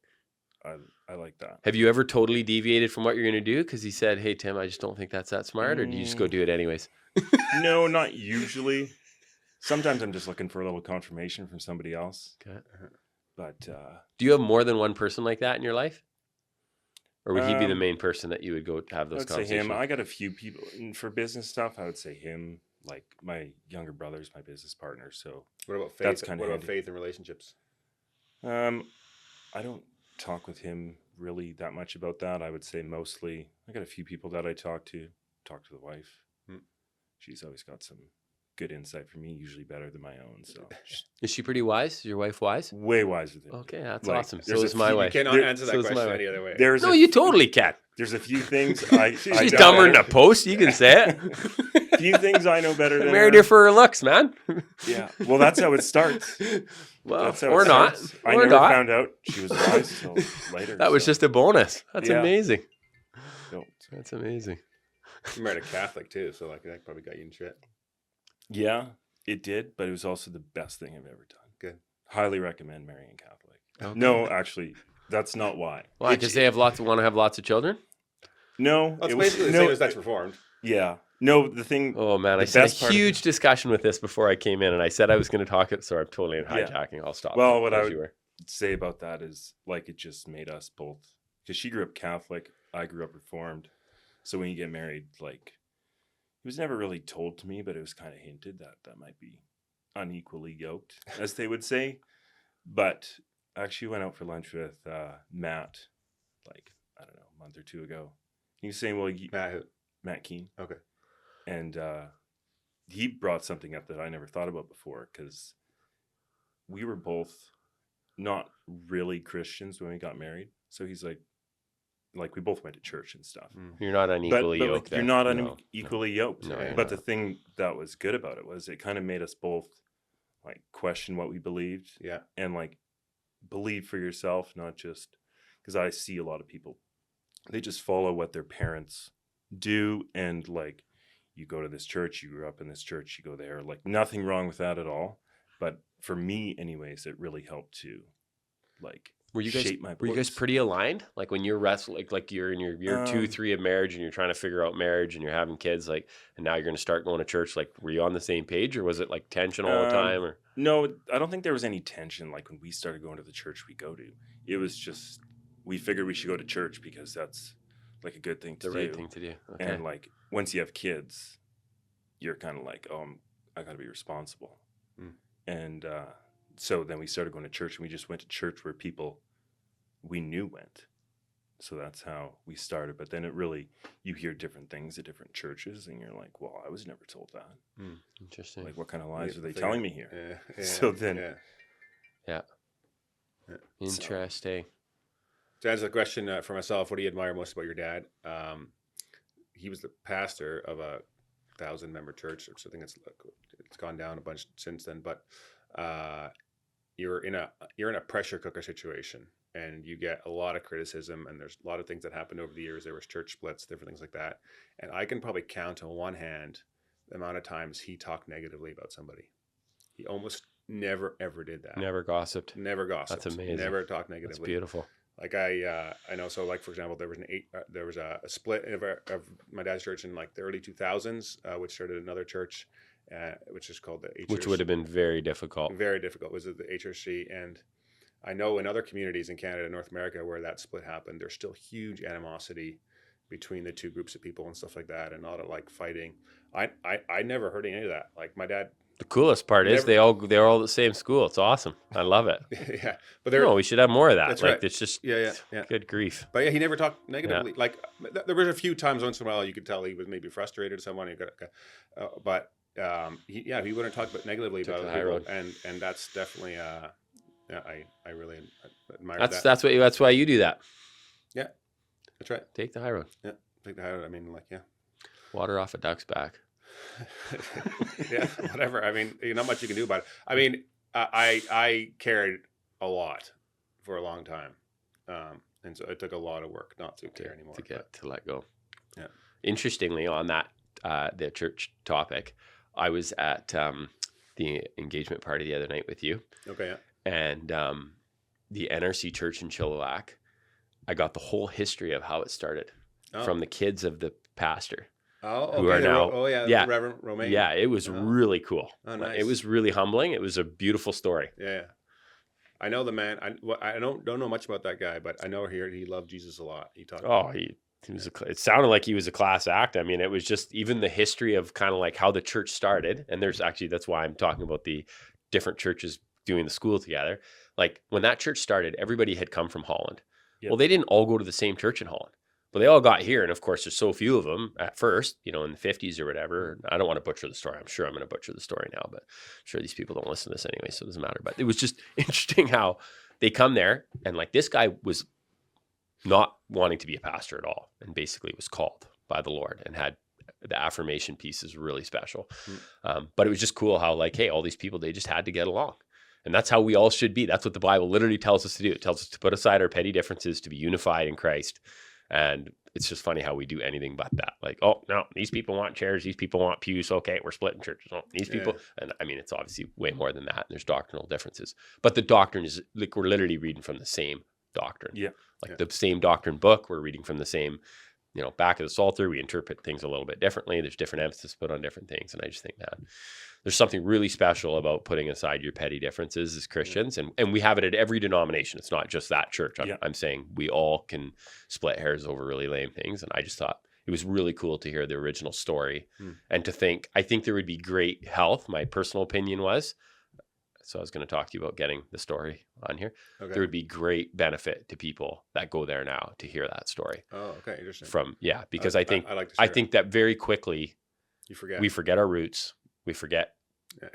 So I like that. Have you ever totally deviated from what you're going to do because he said, "Hey Tim, I just don't think that's that smart," or do you just go do it anyways? No, not usually. Sometimes I'm just looking for a little confirmation from somebody else. Okay. But Do you have more than one person like that in your life, or would he be the Um, main person that you would go have I those would say conversations? him. I got a few people and for business stuff. I would say him. Like my younger brother's my business partner. So What about faith? That's kinda what about handy. faith and relationships? I don't talk with him really that much about that. I would say mostly I got a few people that I talk to the wife. Hmm. She's always got some good insight for me, usually better than my own. So she's Is she pretty wise? Is your wife wise? way wiser than me. Okay, that's Like, awesome. So there's a is my few- You wife. cannot There- answer that so is my question wife. any other way. There's No, a you few- totally can. There's a few things I She's know dumber than better. a post. You can say it. Few things I know better I than married her. her for her looks, man. Yeah, well, that's how it starts. Well, That's how or it not. starts. I Or never not. found out she was wise till later. That was so, just a bonus. That's Yeah. amazing. so, That's amazing. You married a Catholic too, so like that probably got you in shit. yeah, it did, but it was also the best thing I've ever done. Good. Highly recommend marrying a Catholic. Okay. No, actually, that's not why. Why? Because they want to have lots of children? No, Well, it's it was- basically the no, same as that's reformed. Yeah, no. The thing. Oh man, The I had a best part of huge discussion with this before I came in, and I said I was going to talk it. Sorry, I'm totally Yeah. hijacking. I'll stop. Well, what I as would you were. say about that is like it just made us both, because she grew up Catholic, I grew up Reformed. So when you get married, like it was never really told to me, but it was kind of hinted that might be unequally yoked, as they would say. But I actually went out for lunch with Matt, like I don't know, a month or two ago. He was saying, "Well, Matt Keane." Okay. And he brought something up that I never thought about before, because we were both not really Christians when we got married. So he's like we both went to church and stuff. You're not unequally but yoked. like, you're then. not No, unequally yoked. No, you're But not. the thing that was good about it was it kind of made us both like question what we believed Yeah. and like believe for yourself, not just because I see a lot of people, they just follow what their parents do, and like you go to this church, you grew up in this church, you go there, like nothing wrong with that at all. But for me, anyways, it really helped to like Were you guys shape my were you guys beliefs. pretty aligned? Like when you're wrestling, like you're in your year 2, 3 of marriage, and you're trying to figure out marriage, and you're having kids, like, and now you're going to start going to church. Like, were you on the same page, or was it like tension all the time? Or No, I don't think there was any tension. Like when we started going to the church we go to, it was just we figured we should go to church because that's like a good thing to the do. right thing to do? Okay. And like once you have kids, you're kind of like, oh, I got to be responsible. Mm. And so then we started going to church, and we just went to church where people we knew went. So that's how we started. But then it really, you hear different things at different churches, and you're like, well, I was never told that. Interesting. Like, what kind of lies Yeah, are they figure- telling me here? Yeah. So then- yeah. Interesting. To answer the question for myself, what do you admire most about your dad? He was the pastor of a 1,000-member church, which I think it's gone down a bunch since then. But you're in a pressure cooker situation, and you get a lot of criticism, and there's a lot of things that happened over the years. There was church splits, different things like that, and I can probably count on one hand the amount of times he talked negatively about somebody. He almost never ever did that. Never gossiped. Never gossiped. That's amazing. Never talked That's negatively. beautiful. Like I know. So like for example, there was a split of my dad's church in like the early 2000s, which started another church, which is called the HRC. Which would have been very difficult. Very difficult. Was it the HRC? And I know in other communities in Canada and North America where that split happened, there's still huge animosity between the two groups of people and stuff like that, and a lot of like fighting. I never heard any of that. Like my dad. The coolest part is Never- they're all the same school. It's awesome. I love it. Yeah, but there. No, we should have more of that. That's like right. it's just Yeah. good grief. But yeah, he never talked negatively. Like there was a few times once in a while you could tell he was maybe frustrated or someone. But he wouldn't talk about negatively Took about the other high people, road. and that's definitely I really admire That's that. that's why you do that. Yeah, That's right. Take the high road. Yeah. Take the high road. I mean, like, yeah. Water off a duck's back. Yeah, whatever. I mean, not much you can do about it. I mean, I carried a lot for a long time. And so it took a lot of work not to care anymore. To let go. Yeah. Interestingly, on that, the church topic, I was at the engagement party the other night with you. Okay, yeah. And the NRC church in Chilliwack, I got the whole history of how it started from the kids of the pastor. Oh, okay. Who are now, Reverend Romaine. Yeah, it was really cool. Oh, nice. It was really humbling. It was a beautiful story. Yeah. I know the man. I don't know much about that guy, but I know he loved Jesus a lot. He talked. Oh, he was. It sounded like he was a class act. I mean, it was just even the history of kind of like how the church started. And there's actually, that's why I'm talking about the different churches doing the school together. Like when that church started, everybody had come from Holland. Yep. Well, they didn't all go to the same church in Holland. But they all got here, and of course, there's so few of them at first, in the 50s or whatever. I don't want to butcher the story. I'm sure I'm going to butcher the story now, but I'm sure these people don't listen to this anyway, so it doesn't matter. But it was just interesting how they come there, and like this guy was not wanting to be a pastor at all, and basically was called by the Lord and had the affirmation piece is really special. But it was just cool how like, hey, all these people, they just had to get along. And that's how we all should be. That's what the Bible literally tells us to do. It tells us to put aside our petty differences, to be unified in Christ. And it's just funny how we do anything but that. Like, oh, no, these people want chairs. These people want pews. Okay, we're splitting churches. Oh, these people. And I mean, it's obviously way more than that. And there's doctrinal differences. But the doctrine is like we're literally reading from the same doctrine. Yeah. Like the same doctrine book. We're reading from the same, back of the Psalter. We interpret things a little bit differently. There's different emphasis put on different things. And I just think that there's something really special about putting aside your petty differences as Christians. And we have it at every denomination. It's not just that church. I'm saying we all can split hairs over really lame things. And I just thought it was really cool to hear the original story and to think, I think there would be great health. My personal opinion was, so I was going to talk to you about getting the story on here. Okay. There would be great benefit to people that go there now to hear that story. Oh, okay. Interesting. Because I think that very quickly we forget our roots. We forget,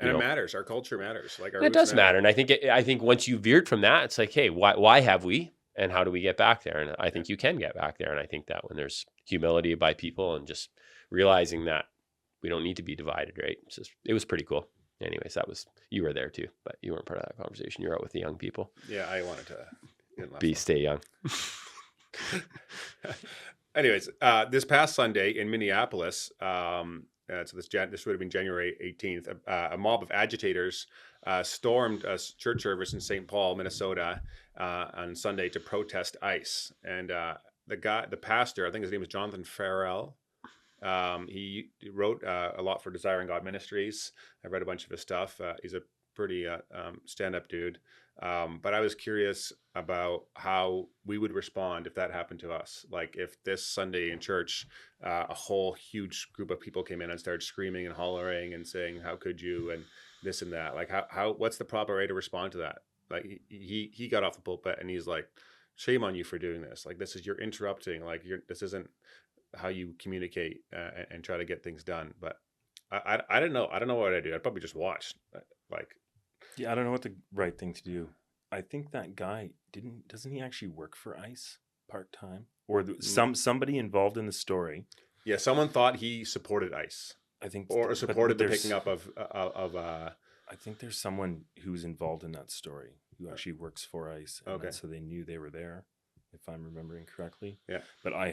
and it matters. Our culture matters. Like it does matter. And I think once you veered from that, it's like, hey, why have we, and how do we get back there? And I think you can get back there. And I think that when there's humility by people and just realizing that we don't need to be divided, right? It was pretty cool. Anyways, you were there too, but you weren't part of that conversation. You were out with the young people. Yeah, I wanted to stay young. Anyways, this past Sunday in Minneapolis. So this would have been January 18th. A mob of agitators stormed a church service in St. Paul, Minnesota, on Sunday to protest ICE. And the pastor, I think his name is Jonathan Farrell. He wrote a lot for Desiring God Ministries. I read a bunch of his stuff. He's a pretty stand-up dude. But I was curious about how we would respond if that happened to us. Like if this Sunday in church, a whole huge group of people came in and started screaming and hollering and saying, "How could you?" and this and that. Like what's the proper way to respond to that? Like he got off the pulpit and he's like, "Shame on you for doing this. Like you're interrupting. Like this isn't how you communicate and try to get things done." But I don't know. I don't know what I'd do. I'd probably just watch. Yeah, I don't know what the right thing to do. I think that guy doesn't he actually work for ICE part-time? Or somebody involved in the story. Yeah, someone thought he supported ICE. I think or supported the picking up of I think there's someone who's involved in that story who actually works for ICE. Okay. So they knew they were there, if I'm remembering correctly. Yeah. But I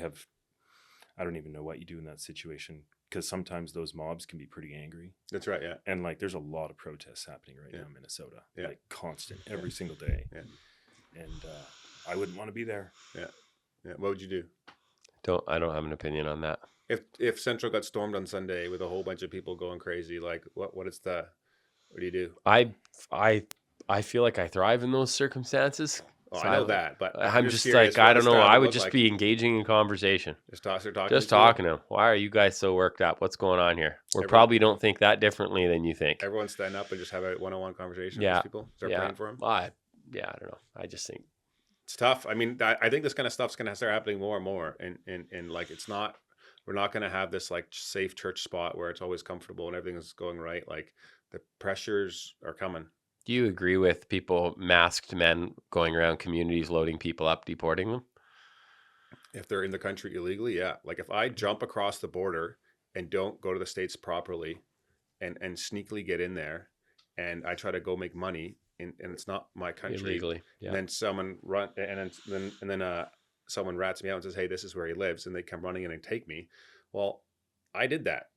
don't even know what you do in that situation, because sometimes those mobs can be pretty angry. That's right, yeah. And there's a lot of protests happening right now in Minnesota. Yeah. Constant, every single day. Yeah. And I wouldn't want to be there. Yeah. Yeah. What would you do? I don't have an opinion on that. If Central got stormed on Sunday with a whole bunch of people going crazy, what do you do? I feel like I thrive in those circumstances. Oh, so I know that, but I'm just like, I don't know. I would just be engaging in conversation. Just talking to them. Why are you guys so worked up? What's going on here? Probably don't think that differently than you think. Everyone stand up and just have a one-on-one conversation with people. Start praying for them. I don't know. I just think it's tough. I mean, I think this kind of stuff's going to start happening more and more. And it's not, we're not going to have this safe church spot where it's always comfortable and everything is going right. Like the pressures are coming. Do you agree with people, masked men going around communities, loading people up, deporting them? if they're in the country illegally, yeah. Like if I jump across the border and don't go to the States properly and sneakily get in there and I try to go make money and it's not my country Illegally. Yeah. and then someone someone rats me out and says, hey, this is where he lives, and they come running in and take me. Well, I did that,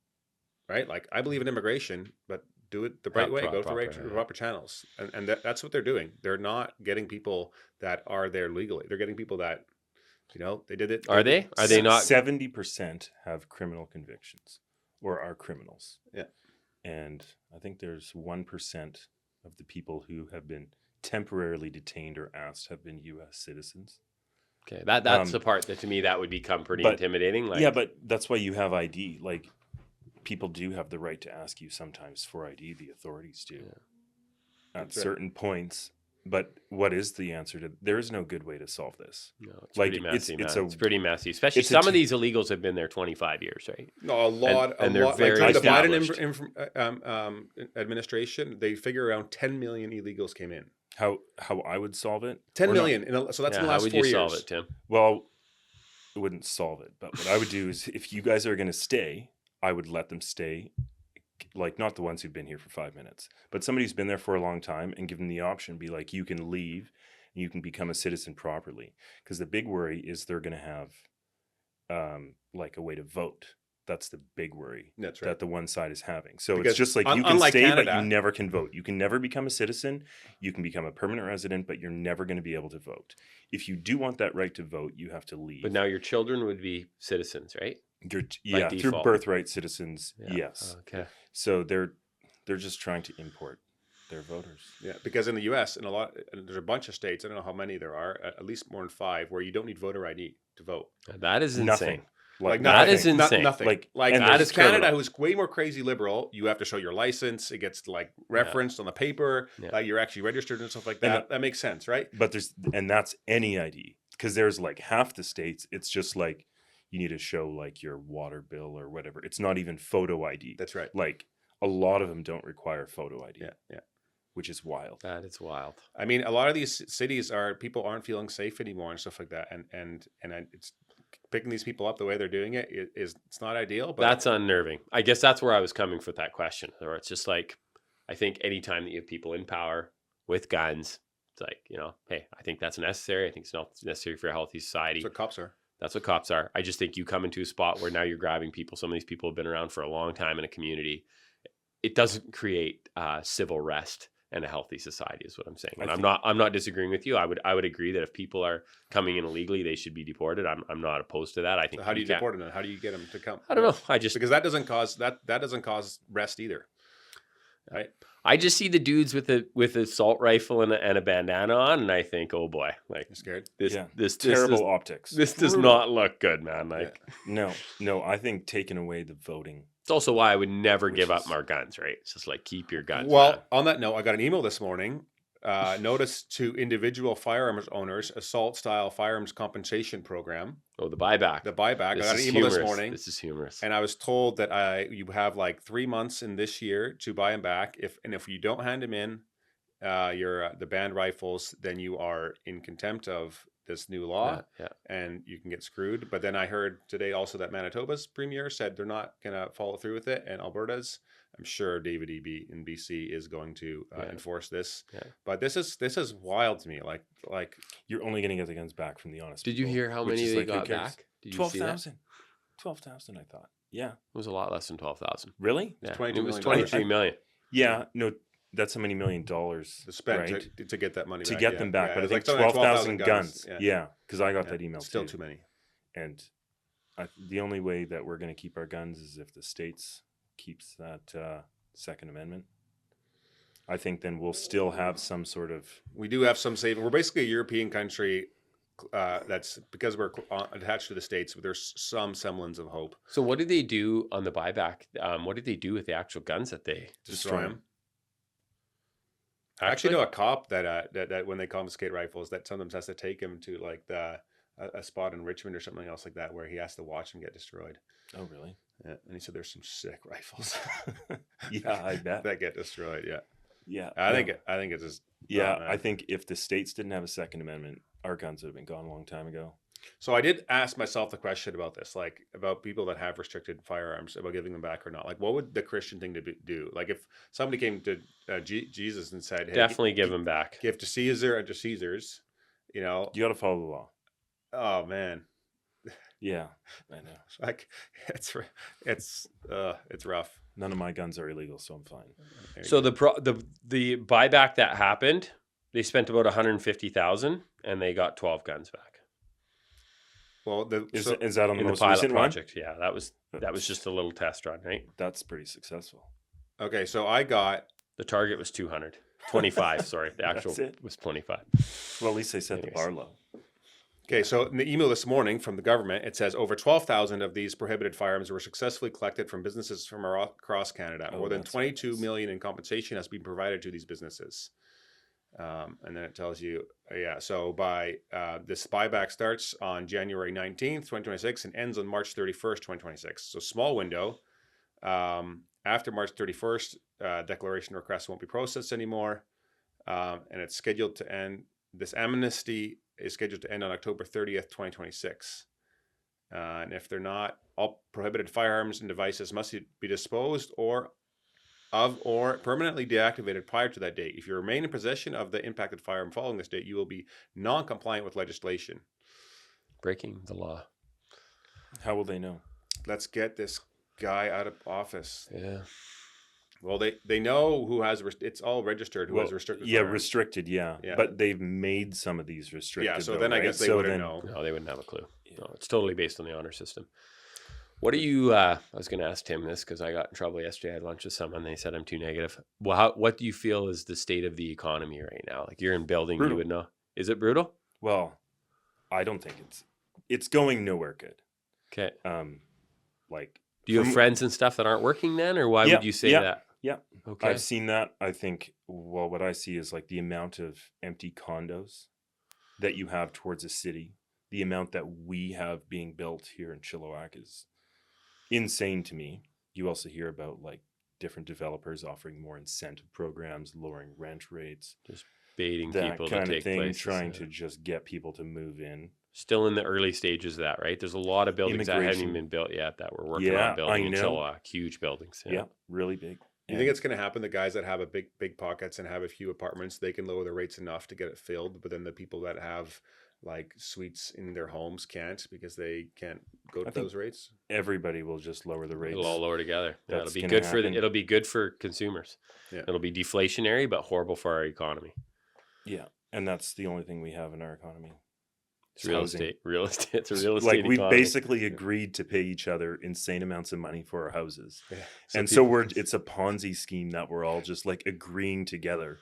right? Like I believe in immigration, but do it the right way. Go to the proper channels, and that's what they're doing. They're not getting people that are there legally. They're getting people that, they did it. Are they? Are they not? 70% have criminal convictions or are criminals. Yeah. And I think there's 1% of the people who have been temporarily detained or asked have been U.S. citizens. Okay, that's the part that to me that would become pretty intimidating. Like, yeah, but that's why you have ID. Like, people do have the right to ask you sometimes for ID. The authorities do at certain points. But what is the answer to? There is no good way to solve this. No, it's pretty messy. It's pretty messy. Especially it's some of these illegals have been there 25 years, right? No, a lot. And they're very like during the established. Biden administration, they figure around 10 million illegals came in. How I would solve it? 10 million. So that's in the last 4 years. How would you solve it, Tim? Well, it wouldn't solve it. But what I would do is, if you guys are going to stay, I would let them stay. Like, not the ones who've been here for 5 minutes, but somebody who's been there for a long time, and give them the option, be like, you can leave and you can become a citizen properly. Because the big worry is they're going to have like a way to vote. That's the big worry. That's right. That the one side is having. So Because it's just like you can unlike stay, Canada, but you never can vote. You can never become a citizen. You can become a permanent resident, but you're never going to be able to vote. If you do want that right to vote, you have to leave. But now your children would be citizens, right? Through default. birthright citizens, Yeah. yes. Okay. So they're just trying to import their voters. Yeah, because in the U.S., there's a bunch of states, I don't know how many there are, at least more than 5, where you don't need voter ID to vote. That is insane. Nothing. Like that nothing. is insane. Nothing. Like, Like and that there's is Canada, criminal. who's way more crazy liberal. You have to show your license. It gets like referenced on the paper. Yeah. Like you're actually registered and stuff like that. That makes sense, right? But that's any ID, because there's like half the states. It's just like you need to show like your water bill or whatever. It's not even photo ID. That's right. Like a lot of them don't require photo ID. Yeah. Which is wild. That is wild. I mean, a lot of these cities people aren't feeling safe anymore and stuff like that. And it's picking these people up the way they're doing it's not ideal. But That's unnerving. I guess that's where I was coming with that question. Or it's just like, I think anytime that you have people in power with guns, it's like, hey, I think that's necessary. I think it's not necessary for a healthy society. that's what cops are. That's what cops are. I just think you come into a spot where now you're grabbing people. Some of these people have been around for a long time in a community. It doesn't create civil rest and a healthy society, is what I'm saying. And I'm not disagreeing with you. I would agree that if people are coming in illegally, they should be deported. I'm not opposed to that. I think. So how do you deport them? How do you get them to come? I don't know. Because that doesn't cause rest either, right? I just see the dudes with a assault rifle and a bandana on, and I think, oh boy, like You're scared. this Terrible optics. This does not look good, man. Like No, I think taking away the voting. it's also why I would never give up our guns. Right? It's just like keep your guns. Well, man. on that note, I got an email this morning. Notice to individual firearms owners, assault-style firearms compensation program. Oh, the buyback. The buyback. This I got an is email this humorous. morning. This is humorous. And I was told that you have like 3 months in this year to buy them back. If you don't hand them in, the banned rifles, then you are in contempt of this new law, and you can get screwed. But then I heard today also that Manitoba's premier said they're not gonna follow through with it, and Alberta's. I'm sure David Eby in BC is going to enforce this. Yeah. But this is wild to me. Like you're only going to get the guns back from the honest Did people, you hear how many they got back? Did you see that? 12,000, I thought. Yeah. It was a lot less than 12,000. Really? Yeah. $22 It was million. 23 million. Yeah. No, that's how many $1 million to spend right? to get that money to back. get them back. But I think something like 12,000 guns. Yeah. Because I got that email Still too. too many. And the only way that we're going to keep our guns is if the states keeps that Second Amendment. I think then we'll still have some sort of. We do have some saving. We're basically a European country. That's because we're attached to the states. There's some semblance of hope. So what did they do on the buyback? What did they do with the actual guns that they Destroy them. I actually know a cop that when they confiscate rifles, that sometimes has to take him to like a spot in Richmond or something else like that where he has to watch them get destroyed. Oh, really? Yeah, and he said there's some sick rifles. Yeah, I bet that get destroyed. Yeah, yeah. I think it's just I think if the states didn't have a Second Amendment, our guns would have been gone a long time ago. So I did ask myself the question about this, like about people that have restricted firearms, about giving them back or not. Like, what would the Christian thing to do? Like, if somebody came to Jesus and said, "Hey, Definitely give them back. give to Caesar and to Caesar's," You got to follow the law. oh man, Yeah, I know. like it's rough. None of my guns are illegal, so I'm fine. So the buyback that happened, they spent about 150,000 and they got 12 guns back. Well, Is that on the In the most pilot recent one? project, yeah, that was just a little test run, right? That's pretty successful. okay, so I got The target was 225. Sorry, the actual That's it. was 25. Well, at least they set the Anyways. bar low. okay. So in the email this morning from the government, it says over 12,000 of these prohibited firearms were successfully collected from businesses from across Canada. Oh, More than that's 22 nice. million in compensation has been provided to these businesses. And then it tells you, so by this buyback starts on January 19th, 2026 and ends on March 31st, 2026. So small window. After March 31st, declaration requests won't be processed anymore. And it's scheduled to end, this amnesty is scheduled to end on October 30th, 2026. And if they're not, all prohibited firearms and devices must be disposed or permanently deactivated prior to that date. If you remain in possession of the impacted firearm following this date, you will be non-compliant with legislation. Breaking the law. How will they know? Let's get this guy out of office. Yeah. Well, they know who has it's all registered who has restricted. Yeah, firearms. restricted. Yeah, Yeah. but they've made some of these restricted. Yeah, so though, then I right? guess they So wouldn't then- know. No, they wouldn't have a clue. No, it's totally based on the honor system. What do you? I was going to ask Tim this because I got in trouble yesterday. I had lunch with someone. They said I'm too negative. Well, what do you feel is the state of the economy right now? Like you're in building, Brutal. you would know. Is it brutal? Well, I don't think it's going nowhere good. Okay. Like, Do you have from- friends and stuff that aren't working then, or why Yeah, would you say yeah. that? Yeah, Okay. I've seen that. I think, well, what I see is like the amount of empty condos that you have towards a city, the amount that we have being built here in Chilliwack is insane to me. You also hear about like different developers offering more incentive programs, lowering rent rates, Baiting that people kind to of take thing, places, trying yeah. to just get people to move in. Still in the early stages of that, right? There's a lot of buildings that haven't Immigration. even been built yet that we're working Yeah, on building I in know. Chilliwack. Huge buildings. Yeah, really big. You think it's going to happen? The guys that have a big pockets and have a few apartments, they can lower the rates enough to get it filled, but then the people that have like suites in their homes can't because they can't go to I think those rates. everybody will just lower the rates. It'll all lower together. Yeah, it'll That's be gonna good happen. it'll be good for consumers. Yeah. It'll be deflationary, but horrible for our economy. Yeah, and that's the only thing we have in our economy. It's real housing. estate. Real estate. It's a real estate Like we economy. basically agreed to pay each other insane amounts of money for our houses, Yeah. and so it's a Ponzi scheme that we're all just like agreeing together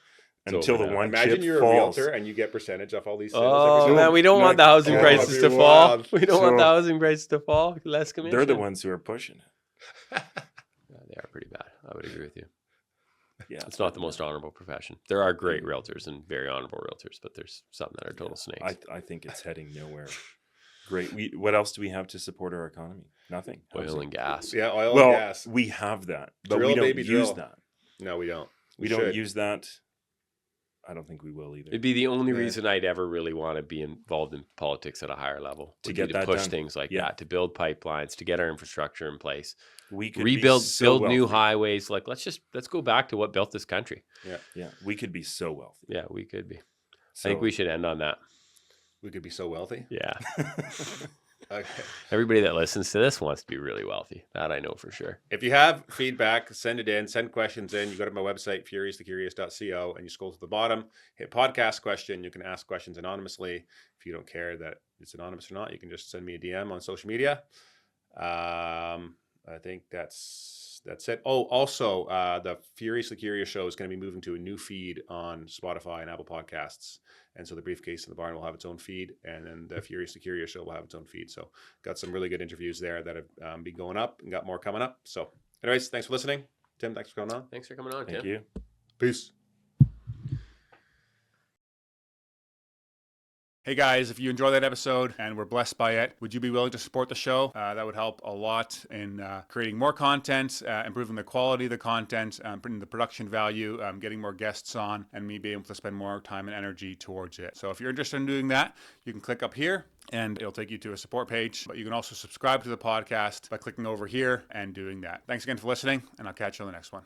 It's until over the now. one Imagine chip you're falls. a realtor and you get percentage off all these sales. Oh every man, single- we don't want the housing Oh, prices that'd to be fall. wild. We don't want So- the housing prices to fall. Less commission. They're the ones who are pushing it. Yeah, they are pretty bad. I would agree with you. Yeah, It's not the most honorable profession. There are great realtors and very honorable realtors, but there's some that are total snakes. I think it's heading nowhere. Great. What else do we have to support our economy? Nothing. Oil Housing. and gas. Yeah, oil Well, and gas. we have that, but Drill, we don't baby, use drill. that. No, we don't. We don't use that. I don't think we will either. It'd be the only Yeah. reason I'd ever really want to be involved in politics at a higher level. To would get be that push done. things like Yeah. that, to build pipelines, to get our infrastructure in place, We could rebuild, be so build new wealthy. highways. Like let's go back to what built this country. Yeah, we could be so wealthy. Yeah, we could be. So, I think we should end on that. We could be so wealthy. Yeah. Okay. Everybody that listens to this wants to be really wealthy. That I know for sure. If you have feedback, send it in. Send questions in. You go to my website, furiousthecurious.co, and you scroll to the bottom, hit podcast question. You can ask questions anonymously. If you don't care that it's anonymous or not, you can just send me a DM on social media. I think that's it. Oh, also, the Furiously Curious show is going to be moving to a new feed on Spotify and Apple Podcasts. And so the Briefcase in the Barn will have its own feed, and then the Furiously Curious show will have its own feed. So got some really good interviews there that have been going up and got more coming up. So anyways, thanks for listening. Tim, thanks for coming on. Thanks for coming on, Thank Tim. you. Peace. Hey guys, if you enjoyed that episode and were blessed by it, would you be willing to support the show? That would help a lot in creating more content, improving the quality of the content, putting the production value, getting more guests on, and me being able to spend more time and energy towards it. So if you're interested in doing that, you can click up here and it'll take you to a support page. But you can also subscribe to the podcast by clicking over here and doing that. Thanks again for listening, and I'll catch you on the next one.